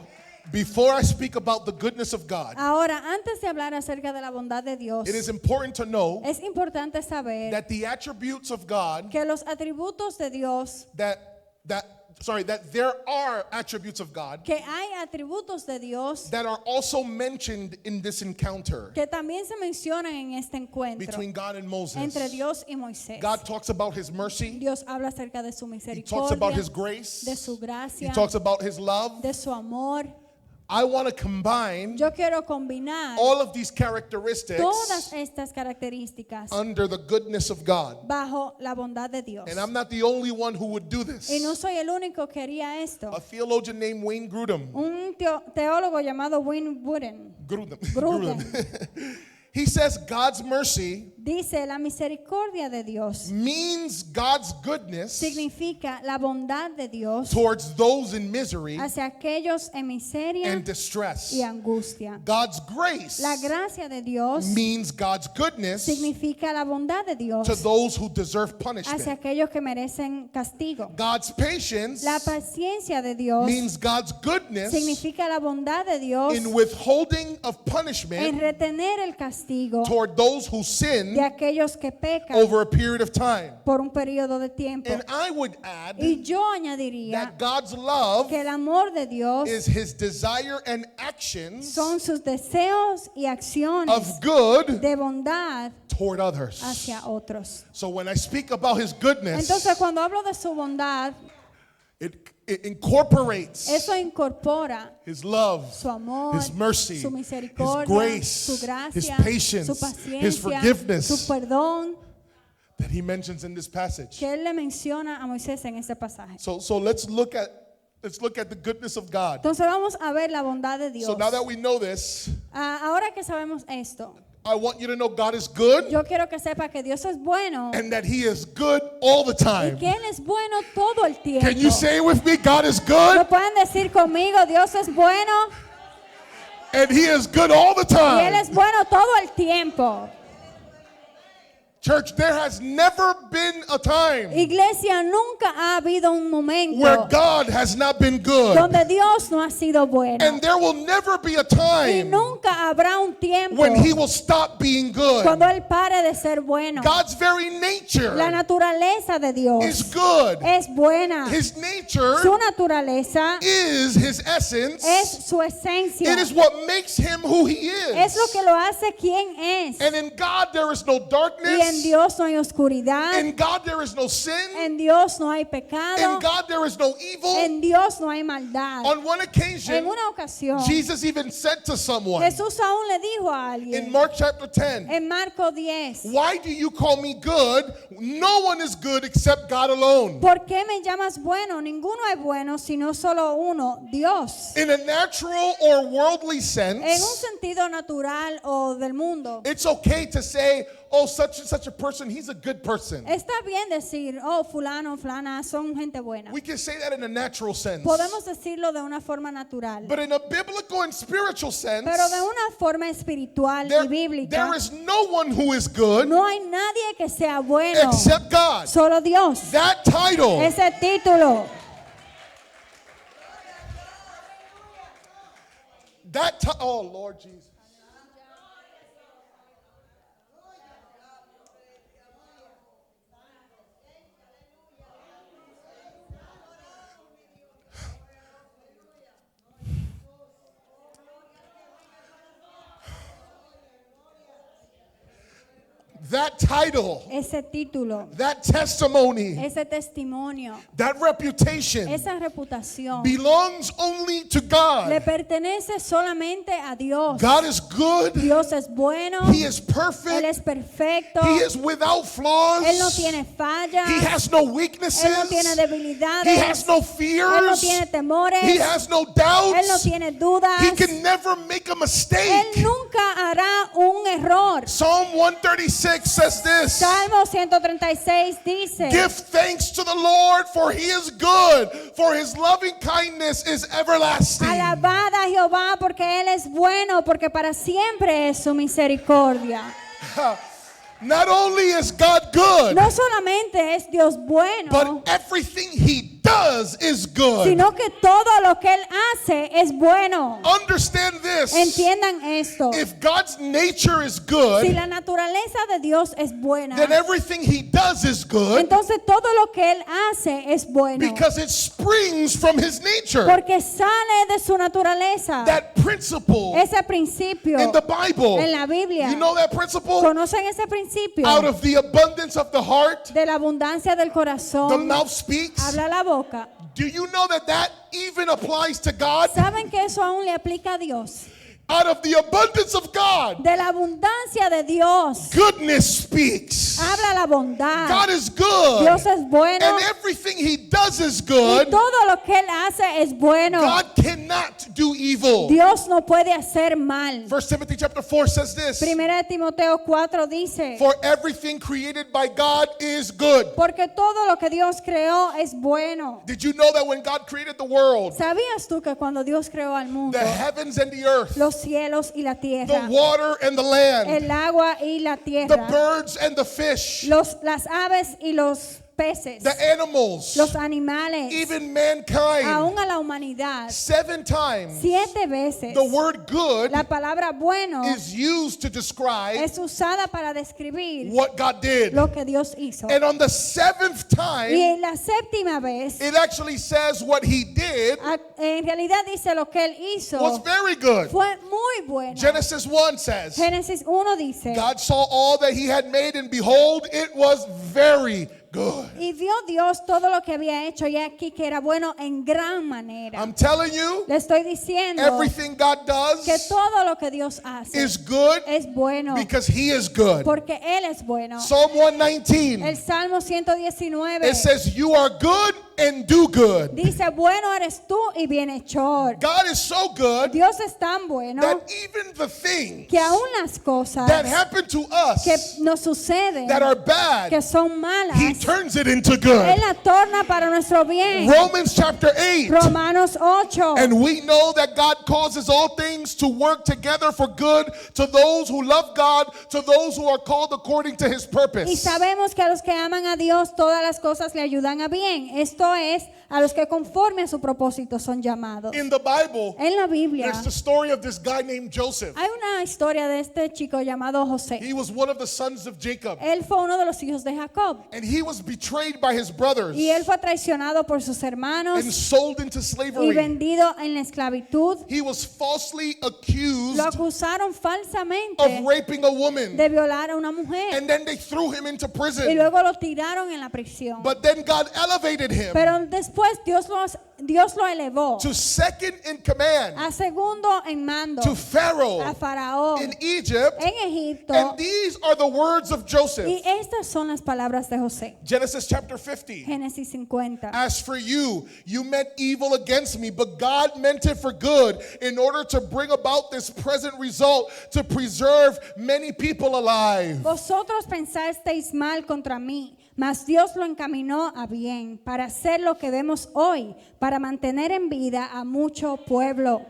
before I speak about the goodness of God, Ahora, antes de hablar acerca de la bondad de Dios, it is important to know es importante saber that the attributes of God que los atributos de Dios, that there are attributes of God que hay atributos de Dios that are also mentioned in this encounter que también se mencionan en este encuentro between God and Moses. entre Dios y Moisés. God talks about his mercy. Dios habla acerca de su He talks about misericordia, his grace. de su He gracia, talks about his love. de su amor. I want to combine Yo quiero combinar all of these characteristics todas estas características under the goodness of God. bajo la bondad de Dios. And I'm not the only one who would do this. Y no soy el único que haría esto. A theologian named Wayne Grudem. Un teólogo llamado Wayne Grudem Grudem. He says God's mercy dice: la misericordia de Dios means God's goodness significa la bondad de Dios towards those in misery hacia aquellos en miseria and distress. y angustia. God's grace La gracia de Dios means God's goodness significa la bondad de Dios to those who deserve hacia punishment. aquellos que merecen castigo. God's patience La paciencia de Dios means God's goodness significa la bondad de Dios in withholding of en punishment retener el castigo toward those who sin de aquellos que pecan over a period of time. por un periodo de tiempo. And I would add Y yo añadiría that God's love que el amor de Dios is his desire and actions son sus deseos y acciones of good de bondad toward others. hacia otros. So when I speak about his goodness, Entonces, cuando hablo de su bondad, it incorporates eso incorpora his love, su amor, his mercy, su his misericordia, grace, su his gracia, patience, su his paciencia, forgiveness su perdón that he mentions in this passage. que él le menciona a Moisés en este pasaje. So let's look at the goodness of God. Entonces vamos a ver la bondad de Dios. So now that we know this, Ahora que sabemos esto, I want you to know God is good yo quiero que sepa que Dios es bueno and that he is good all the y time. que Él es bueno todo el tiempo. Can you say it with me? God is good ¿Lo pueden decir conmigo? Dios es bueno and he is good all the y Él time. es bueno todo el tiempo. Church, there has never been a time Iglesia, nunca ha habido un where momento God has not been good. donde Dios no ha sido bueno. And there will never be a Y time nunca habrá un tiempo when he will stop being good. cuando Él pare de ser bueno. God's very La nature naturaleza de is Dios good. es buena. His nature Su naturaleza is his essence. es su esencia. It is what makes him who he Es lo is. que lo hace quien es. And in God there is no Y en darkness. Dios no hay oscuridad. In God there is no sin. En Dios no hay In pecado. God there is no evil. En Dios no hay maldad. On one En occasion, una ocasión, Jesus even said to someone Jesús aún le dijo a in alguien Mark chapter 10, en Marcos 10, "Why do you call me good? No one is good except God alone." ¿por qué me llamas bueno? Ninguno es bueno, sino solo uno, Dios. In a natural or worldly En un sense, sentido natural o del mundo, it's okay to say, "Oh, such and such a person, he's a good person." está bien decir, oh, fulano, fulana, son gente buena. We can say that in a natural sense. Podemos decirlo de una forma natural, But in a biblical and spiritual sense, pero de una forma espiritual y bíblica, there is no one who is good no hay nadie que sea bueno, except God. solo Dios. That title, Ese título, oh Lord Jesus. That title, ese título, that testimony, ese testimonio, that reputation esa reputación belongs only to God. le pertenece solamente a Dios. God is good. Dios es bueno, He is Él perfect. es perfecto, He is without flaws. Él no tiene fallas, He has no Él weaknesses. no tiene He debilidades, has no Él no fears. tiene temores, He has no Él no doubts. tiene dudas, He can never make a Él mistake. nunca hará un error. Psalm 136 says this: Salmo 136 dice, "Give thanks to the Lord, for he is good, for his loving kindness is everlasting." alabad a Jehová porque Él es bueno, porque para siempre es su misericordia. Not only is God good, No solamente es Dios bueno, but everything he does is good. sino que todo lo que Él hace es bueno. Understand this. Entiendan esto. If God's nature is Si good, la naturaleza de Dios es buena, then everything he does is good entonces todo lo que Él hace es bueno. because it springs from his nature. Porque sale de su naturaleza. That principle Ese principio in the Bible, en la Biblia. you know that principle? ¿Conocen ese principio? Out of the abundance of the heart, De la abundancia del the corazón mouth speaks. habla la boca. Do you know that that even applies to God? ¿Saben que eso aún le aplica a Dios? Out of the abundance of God, De la abundancia de Dios goodness speaks. habla la bondad. God is good. Dios es bueno And everything he does is y good. todo lo que Él hace es bueno. God cannot do evil. Dios no puede hacer mal. 1 Timothy chapter 4 says this. Primera de Timoteo 4 dice, For everything created by God is good. porque todo lo que Dios creó es bueno. Did you know that when God created the world, ¿Sabías tú que cuando Dios creó al mundo, the heavens and the earth, los cielos y la the tierra, water and the land, el agua y la the tierra, birds and the fish, las aves y los peces, the animals, los animales, even mankind, aún a la humanidad, 7 times 7 veces the word good la palabra bueno is used to describe es usada para describir what God did. lo que Dios hizo. And on the 7th Y time, en la séptima vez, it actually says what he did en realidad dice lo que Él hizo was very good. fue muy bueno. Genesis 1 says, Génesis 1 dice, God saw all that he had made, and behold, it was very good. y vio Dios todo lo que había hecho y aquí que era bueno en gran manera. I'm telling you, Le estoy diciendo everything God que does todo lo que Dios hace is good es bueno because he is good. porque Él es bueno. Psalm 119, El Salmo 119 it says, you are good and do good. dice, bueno eres tú y bienhechor. God is so good Dios es tan bueno that even the things que aún las cosas that happen to que us nos suceden, that are que bad, son malas, he turns it into Él good. la torna para nuestro bien. Romans chapter 8. Romanos 8. And we know that God causes all things to work together for good to those who love God, to those who are called according to his Y purpose. sabemos que a los que aman a Dios todas las cosas le ayudan a bien. Esto es, a los que conforme a su propósito son llamados. In the Bible, En la Biblia there's the story of this guy named Joseph. hay una historia de este chico llamado José. He was one of the sons of Jacob, Él fue uno de los hijos de Jacob and he was betrayed by his brothers y él fue traicionado por sus hermanos and sold into y slavery. vendido en la esclavitud. He was falsely Lo accused acusaron falsamente of raping a woman, de violar a una mujer and then they threw him into y prison. luego lo tiraron en la prisión. But then God elevated him Pero después Dios lo elevó to second in command a segundo en mando to Pharaoh a Faraón in Egypt. en Egipto. And these are the words of Joseph. Y estas son las palabras de José. Genesis chapter 50. Génesis 50. As for you, you meant evil against me, but God meant it for good in order to bring about this present result, to preserve many people alive. Vosotros pensasteis mal contra mí, mas Dios lo encaminó a bien para hacer lo que vemos hoy, para mantener en vida a mucho pueblo.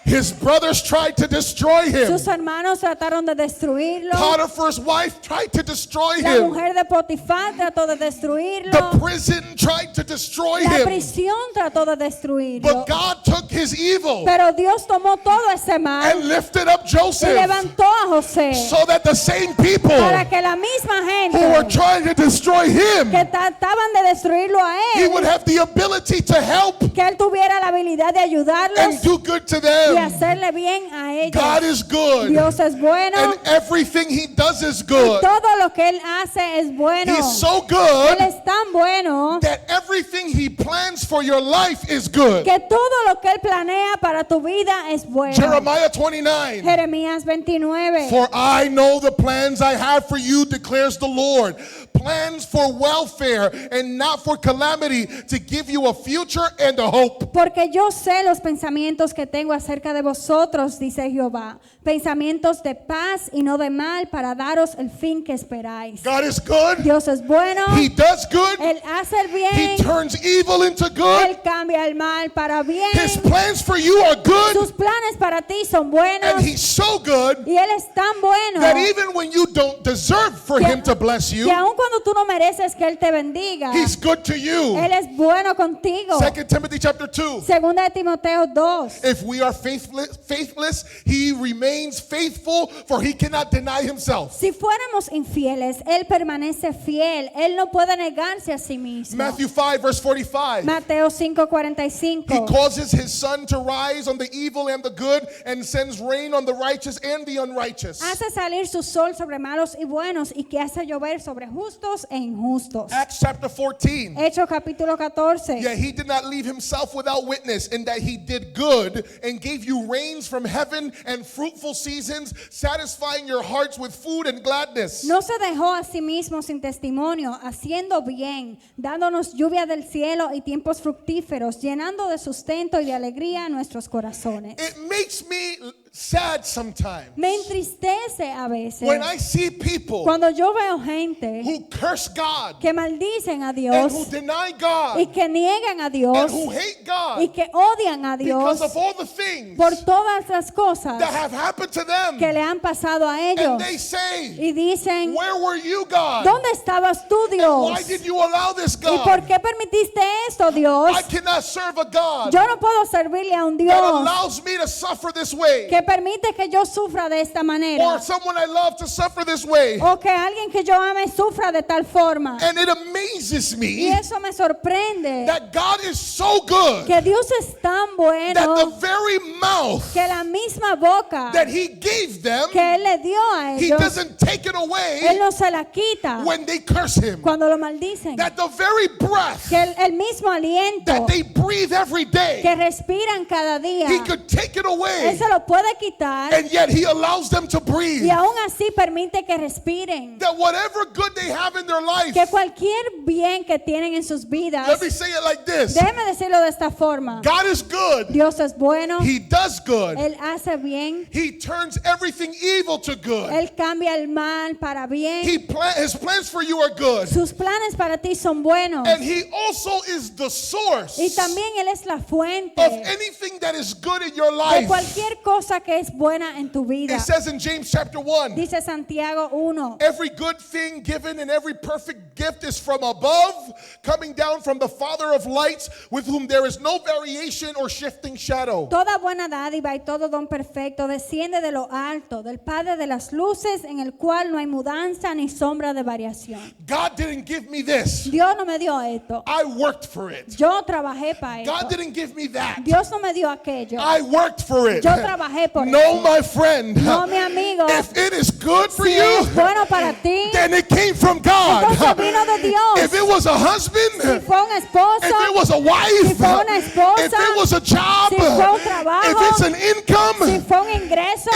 His brothers tried to destroy him. Sus hermanos trataron de destruirlo. Potiphar's wife tried to destroy La him. mujer de Potifar trató de The destruirlo. prison tried to destroy La him. prisión trató de destruirlo. But God took his evil Pero Dios tomó todo ese mal and lifted up y Joseph levantó a José so that the same people para que la misma who were gente trying to destroy him, que trataban de destruirlo a he él, would have the ability to help que él tuviera la habilidad de and ayudarlos do good to y them. hacerle bien a ellos. God is good, Dios es bueno and everything he does is y good. todo lo que él hace es bueno. He's so Él good es tan bueno that everything he plans for your life is good. que todo lo que él planea para tu vida es bueno. Jeremiah 29. Jeremías 29. For I know the plans I have for you, declares the Lord. Plans for welfare and not for calamity, to give you a future and a hope. Porque yo sé los pensamientos que tengo acerca acerca de vosotros, dice Jehová, pensamientos de paz y no de mal, para daros el fin que esperáis. God is good. Dios es bueno, He does good. Él hace el He bien, turns evil into good. Él cambia el mal para bien. His plans for you are good. Sus planes para ti son buenos And He's so good y Él es tan bueno that even when you don't deserve for Him to bless you, que aun cuando tú no mereces que Él te bendiga, He's good to you. Él es bueno contigo. 2 Timothy chapter 2. Segunda de Timoteo 2. If we are faithless, He remains faithful, for He cannot deny Himself. Si fuéramos infieles, Él permanece fiel. Él no puede negarse a sí mismo. Matthew 5 verse 45. Mateo He 5:45. causes His sun to rise on the evil and the good, and sends rain on the righteous and the unrighteous. Hace salir su sol sobre malos y buenos, y que hace llover sobre justos e injustos. Acts chapter 14. Hechos capítulo 14. Yet He did not leave Himself without witness, in that He did good and gave you rains from heaven and fruitful seasons, satisfying your hearts with food and gladness. No se dejó a sí mismo sin testimonio, haciendo bien, dándonos lluvia del cielo y tiempos fructíferos, llenando de sustento y de alegría nuestros corazones. It makes me sad sometimes Me entristece a veces when I see people cuando yo veo gente who curse God que maldicen a and Dios who deny God y que niegan a Dios and who hate y God que odian a Dios because of all the things por todas las cosas that have happened to them. que le han pasado a ellos. And they say, Y dicen, where were you, God? ¿dónde estabas tú, And Dios? why did you allow this, ¿Y por God? qué permitiste esto, Dios? I cannot serve a God Yo no puedo servirle a un that Dios allows me to suffer this way, que permite que yo sufra de esta manera, or someone I love to suffer this way. o que alguien que yo ame sufra de tal forma. And it amazes Y me eso me sorprende, that God is so good que Dios es tan that the bueno very mouth que la misma boca that He gave them, que Él le dio a He ellos, doesn't take it Él away no se la quita when they curse Him. cuando lo maldicen. That the very breath Que el mismo aliento that they breathe every que day, respiran cada día, He could take it Él away, se lo puede quitar and yet He allows them to breathe. y aún así permite que respiren. That whatever good they have in their life, Que cualquier bien que tienen en sus vidas, let me say it like this: déjeme decirlo de esta forma, God is good, Dios es bueno, He does good, Él hace bien, He turns everything evil to good. Él cambia el mal para bien, His plans for you are good, sus planes para ti son buenos, and He also is the source y también Él es la fuente of anything that is good in your de life. cualquier cosa que es buena en tu vida. It says in James chapter 1, Dice Santiago 1, every good thing given and every perfect gift is from above, coming down from the Father of lights, with whom there is no variation or shifting shadow. toda buena dádiva y todo don perfecto desciende de lo alto, del Padre de las luces, en el cual no hay mudanza ni sombra de variación. God didn't give me this. Dios no me dio esto, I worked for it. yo trabajé para God esto. didn't give me that. Dios no me dio aquello, I worked for it. yo trabajé por No, eso. my friend. No, mi amigo, If it is good for si you, es bueno para ti, then it came from God. entonces vino de Dios. If it was a Si husband, fue un esposo, if it was a wife, si fue una esposa, if it was a job, si fue un trabajo, if it's an si income, fue un ingreso,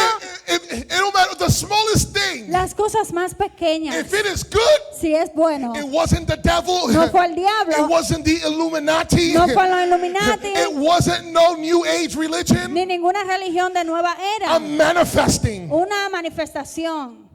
it don't matter the smallest thing. las cosas más pequeñas, If it is good, si es bueno, it wasn't the devil. no fue el It diablo, wasn't the Illuminati. no fue los Illuminati, It wasn't no New Age religion. ni ninguna religión de nueva era, I'm manifesting. una manifestación.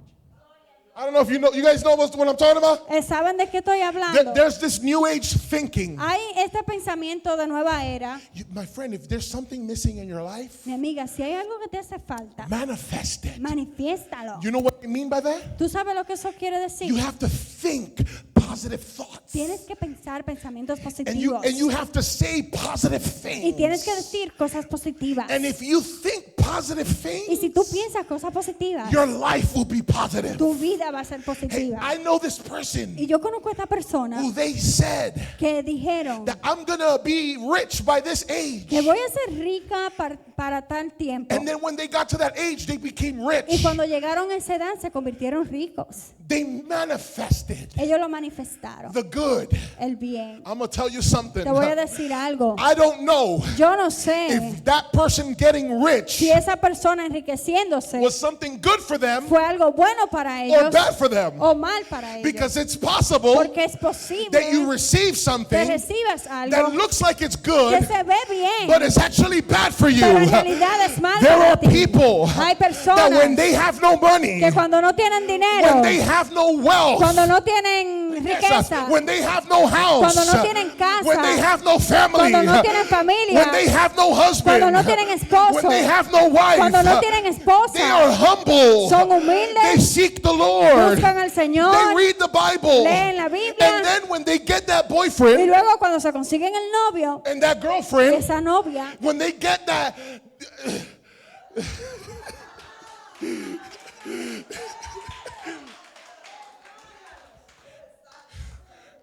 I don't know if you guys know what I'm talking about. ¿Saben de qué estoy hablando? There's this New Age thinking. Hay este pensamiento de nueva era. My friend, if there's something missing in your life, Mi amiga, si hay algo que te hace falta, manifest it. manifiéstalo. You know what I mean by that? ¿Tú sabes lo que eso quiere decir? You have to think positive thoughts. Tienes que pensar pensamientos And you positivos. have to say positive Y tienes que things. decir cosas positivas. And if you think positive Y si tú things, piensas cosas positivas, your life will be positive. tu vida va a ser Hey, positiva. I know this person Y yo conozco a esta persona who they said que dijeron that I'm gonna be rich by this age. que voy a ser rica para tal tiempo. And then when they got to that age, they became Y rich. cuando llegaron a esa edad se convirtieron ricos. They manifested Ellos lo manifestaron, the good. el bien. I'm gonna tell you something. Te voy a decir algo. I don't know Yo no sé if that person getting rich si esa esa persona enriqueciéndose was something good for them fue algo bueno para or ellos bad for them. o mal para ellos. Because it's possible Porque es posible that you receive que something recibas that algo looks like it's que good, se ve bien, but it's actually bad for you. pero en realidad es mal There para are ti. people Hay that when personas they have no money, que cuando no tienen dinero, when they have no wealth, cuando no tienen riqueza, when they have no house, cuando no tienen casa, when they have no family, cuando no tienen familia, when they have no husband, cuando no tienen esposo, when they have no wife, cuando no tienen esposa, they are humble. son humildes, They seek the Lord. buscan al Señor, They read the Bible. leen la Biblia, And then when they get that y boyfriend luego cuando se consiguen el novio, and that girlfriend, esa novia, when they get that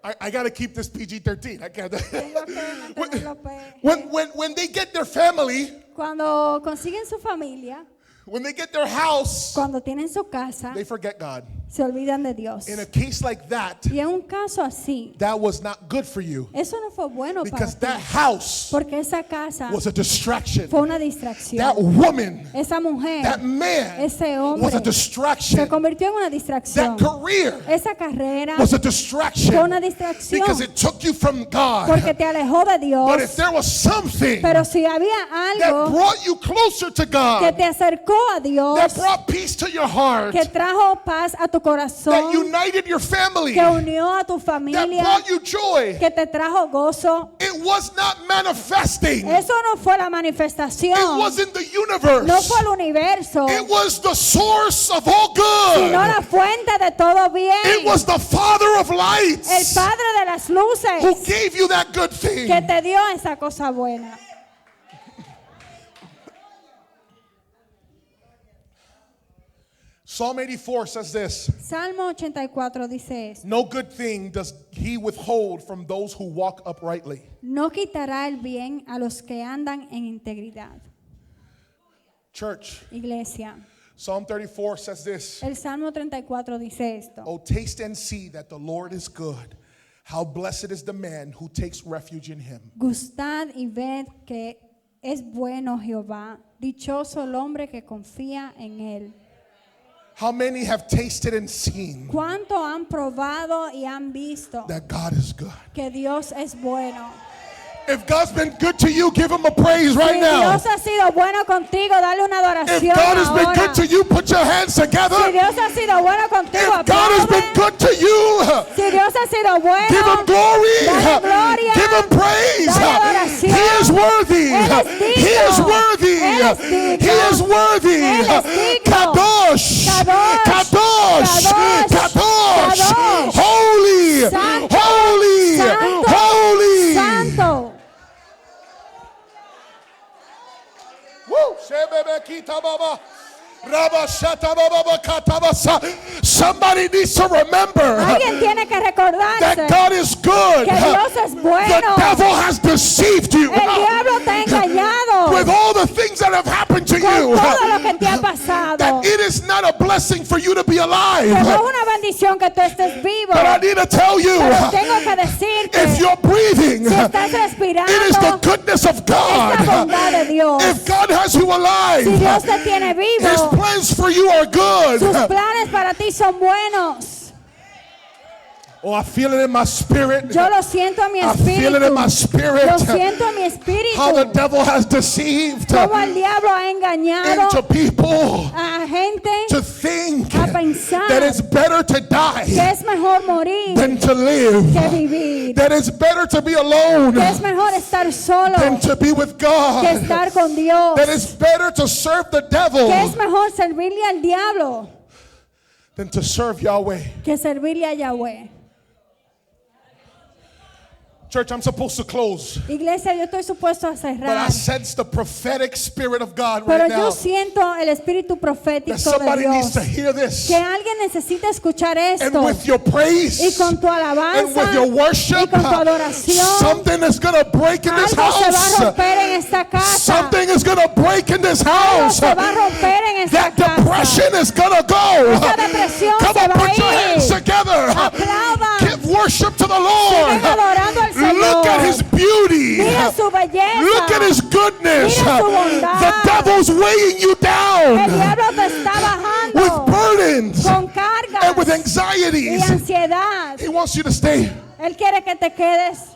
I gotta keep this PG-13. I can't. tengo que mantenerlo When they get their family, cuando consiguen su familia, when they get their house, cuando tienen su casa, they forget God. se olvidan de Dios. In a case like that, Y en un caso así, that was not good for you eso no fue bueno para because ti, that house porque esa casa was a distraction. fue una distracción. That woman, Esa mujer, that man ese was a hombre, distraction. se convirtió en una distracción. That career Esa carrera was a distraction fue una distracción because it took you from God. porque te alejó de But if Dios. there was something Pero si había that algo brought you closer to que God, te acercó a Dios, that brought peace to your heart, que trajo paz a tu that corazón, united your family, que unió a tu that familia, brought you joy, que te trajo gozo, it was not manifesting. eso no fue la It manifestación, wasn't the universe. no fue el universo, It was the source of all sino la good. fuente de todo bien, It was the Father of el lights Padre de las who luces gave you that good que thing. te dio esa cosa buena. Psalm 84 says this: Salmo 84 dice esto: no good thing does he withhold from those who walk uprightly. no quitará el bien a los que andan en integridad. Church, Iglesia, Psalm 34 says this: el Salmo 34 dice esto: oh, taste and see that the Lord is good. How blessed is the man who takes refuge in him. gustad y ved que es bueno Jehová, dichoso el hombre que confía en él. How many have tasted and seen ¿Cuánto han probado y han visto that God is good? que Dios es bueno? If God's been good to you, give him a praise right Si now. Dios ha sido bueno contigo, dale una If adoración God has been ahora. good to you, put your hands Si together. Dios ha sido bueno contigo, If God has been aplaude. good to you, Si Dios ha sido bueno, give him glory. dale gloria, Give him praise. dale adoración. He is worthy. Él es digno. He is worthy. Él es digno. He is worthy. Él es digno. Kadosh. Kadosh. Kadosh. Kadosh. Kadosh. Kadosh. Holy. Santo. Holy. Santo. Holy. Santo. Woo! Shebebekita baba. Rabashata baba katabasa. Somebody needs to remember Alguien tiene que recordarse that God is good. que Dios es The bueno. devil has deceived you El diablo te ha engañado with all the things that have happened to con you. todo lo que te ha pasado. That it is not a blessing for you to be Que no alive. es una bendición que tú estés vivo. But I need to tell you, Pero tengo que decirte, if you're breathing, si estás respirando, it is the goodness of es la bondad de God. Dios. If God has you alive, Si Dios te tiene His vivo, plans for you are sus good. planes para ti son buenos. Oh, I feel it in my spirit. Yo lo siento en mi I feel it in my espíritu. Lo spirit. siento en mi How the espíritu. devil has deceived Como el diablo ha engañado into people a gente to think a pensar that it's better to que die es mejor morir than to live. que vivir. That it's better to be alone Que es mejor estar solo than to be with que God. estar con Dios. That it's better to serve the Que devil es mejor servirle al diablo than to serve Yahweh. que servirle a Yahweh. Church, I'm supposed to close, Iglesia, yo estoy supuesto a but I cerrar. sense the prophetic spirit of God Pero right yo now. siento el espíritu profético That de somebody needs Dios. to hear this. Que alguien necesita escuchar And esto. with your praise Y con tu and with alabanza your y worship, con tu adoración, something is going to break in this algo se va a house. romper en esta casa. Something is going to break in this Algo house. se va a romper en esta That casa. depression is going to go. Esa depresión Come se on, va a put your ir. hands together. Aplaudan. Give worship to the Lord. Sigan adorando al Señor. Look at his beauty. Mira su belleza. Look at his goodness. Mira su bondad. The devil's weighing you El down diablo te está bajando with burdens con cargas and with y anxieties. ansiedad. He wants you to stay. Él quiere que te quedes.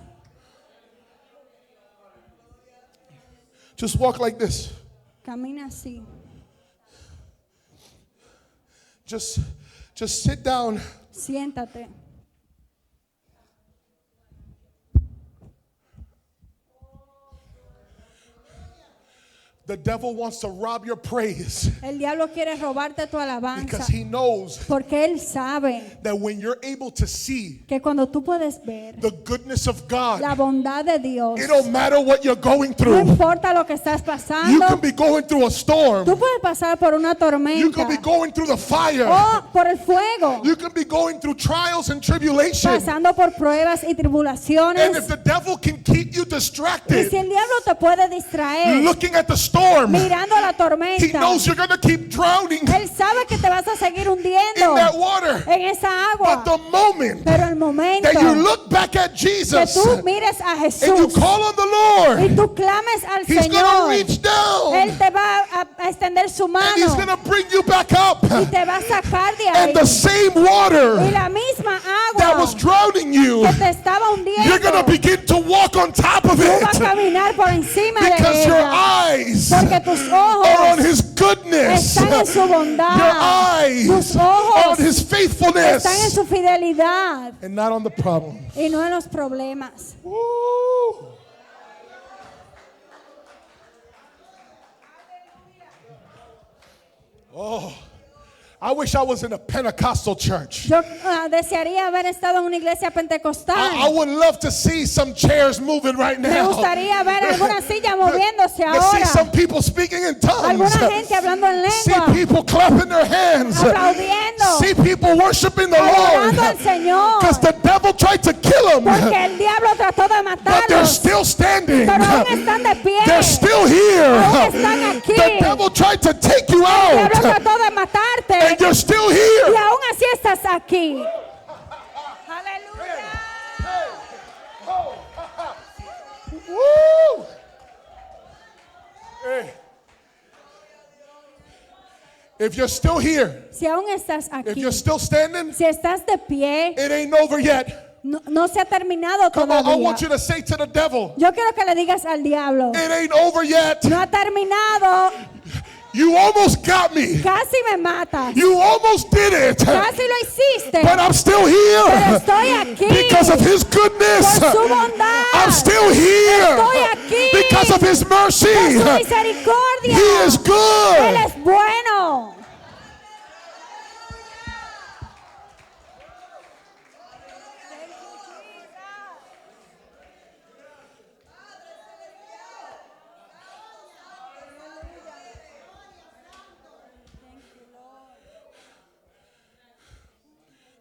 Just walk like this. Camina así. Just sit down. Siéntate. The devil wants to rob your praise El diablo quiere robarte tu alabanza because he knows porque él sabe that when you're able to see que cuando tú puedes ver the goodness of God, la bondad de Dios, it don't matter what you're going no through. importa lo que estás You pasando, can be going through a storm. tú puedes pasar por una You tormenta can be going through the fire. o por el fuego, You can be going through trials and tribulation. pasando por pruebas y And if tribulaciones. the devil can keep you Y distracted, si el diablo te puede distraer looking at the storm, mirando la he tormenta, knows you're going to keep drowning él sabe que te vas a seguir in hundiendo that water. en esa But agua. the moment Pero el momento that you look back at que Jesus tú mires a and you Jesús call on the y Lord, tú clames al he's going to Señor, reach down Él te va a extender su and he's going mano to bring you back up. y te va a sacar de And ahí. the same Y water la misma that agua was drowning you, que te estaba you're going to hundiendo, begin to walk on top of tú vas a it caminar por encima de because your ella. eyes Porque tus are on ojos his goodness. están en su Your bondad. eyes Tus are on ojos his faithfulness están en su fidelidad and not on the problem. y no en los problemas. Woo. Oh, I wish I was in a Pentecostal church. Yo desearía haber estado en una iglesia I pentecostal. would love to see some chairs moving right Me now. gustaría ver alguna silla moviéndose To see ahora. some people speaking in tongues. Alguna gente hablando en See lengua, people clapping their hands. aplaudiendo, See people worshiping the adorando Lord. al Señor. Because the devil tried to kill them, Porque el diablo trató de but they're matarlos, still standing. pero aún están de pie. They're still here. Aún están aquí. The devil tried to take you El diablo out, trató de matarte and you're still y here. aún así estás aquí. Aleluya. Woo! Hey. If you're still here, Si aún estás if aquí, you're still standing, si estás de pie, it ain't over yet. no se ha terminado Come on, I todavía. want you to say to the devil, Yo quiero que le digas al diablo, it ain't over yet. no ha terminado, You almost got me. casi me matas, You almost did it. casi lo hiciste, But I'm still pero here estoy aquí because of his goodness. por su bondad, I'm still here estoy aquí because of his mercy. por su misericordia. He is Él good. es bueno.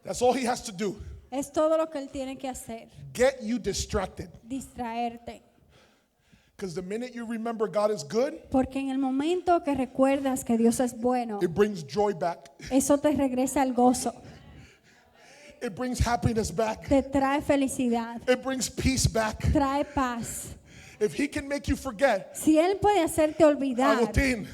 That's all he has to do. Es todo lo que él tiene que hacer, Get you distracted. distraerte. Because the minute you remember God is good, Porque en el momento que recuerdas que Dios es bueno, it brings joy back. eso te regresa al gozo, It brings happiness back. te trae felicidad, It brings peace back. trae paz. If he can make you forget, Si Él puede hacerte olvidar, Agustín,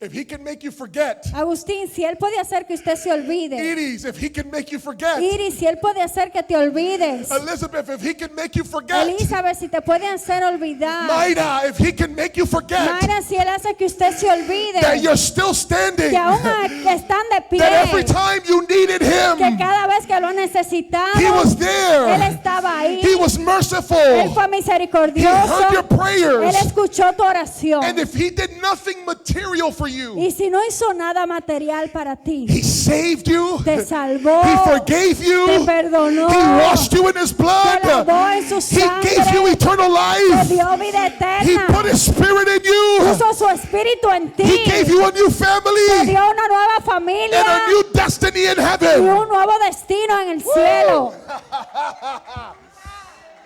if he can make you forget, Agustín, si Él puede hacer que usted se olvide, Iris, if he can make you forget, Iris, si Él puede hacer que te olvides, Elizabeth, if he can make you forget, Elizabeth, si te puede hacer olvidar, Mayra, if he can make you forget Mayra, si Él hace que usted se olvide, that you're still standing, que aún están de pie, that every time you needed que him, cada vez que lo han necesitado, he was Él there. estaba ahí, He was Él merciful. fue He misericordioso, heard your Él prayers. escuchó tu oración, And if he did nothing material for you, y si no hizo nada material para ti, he saved you. te salvó, He forgave te you. perdonó, He washed you in his te blood. lavó en su He gave you sangre, eternal te life. dio vida He eterna, put his spirit in you. puso su espíritu en ti, He gave you a new te family dio una nueva and familia a new destiny in y heaven. un nuevo destino en el cielo.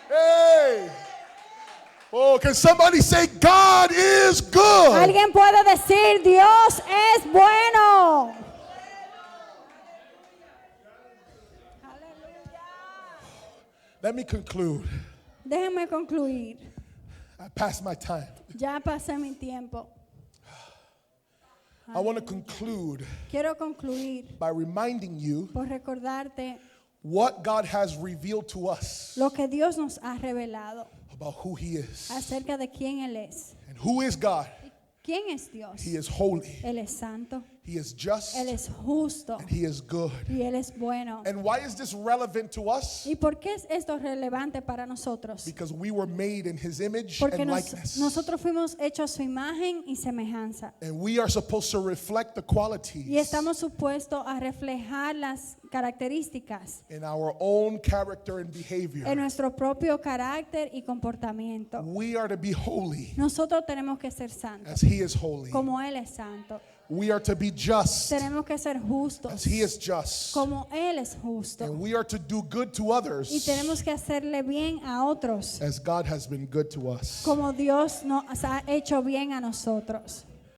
Hey. Oh, can somebody say God is good? Alguien puede decir, Dios es bueno. Let me conclude. Déjenme concluir. I passed my time. Ya pasé mi tiempo. I want to conclude Quiero concluir by reminding you por recordarte what God has revealed to us lo que Dios nos ha revelado about who He is. acerca de quién Él es. And who is God? ¿Quién es Dios? He is holy, Él es santo, He is just, Él es justo and He is good. y Él es bueno. And why is this relevant to us? ¿Y por qué es esto relevante para nosotros? Because we were made in His image Porque and likeness. nosotros fuimos hechos a su imagen y semejanza. And we are supposed to reflect the Y qualities estamos supuestos a reflejar las características in our own character and behavior. en nuestro propio carácter y comportamiento. We are to be holy Nosotros tenemos que ser santos, as He is holy. como Él es santo. We are to be just Tenemos que ser as justos, He is just. como Él es justo. And we are to do good to Y others tenemos que hacerle bien a otros, as God has been good to us. como Dios nos ha hecho bien a nosotros.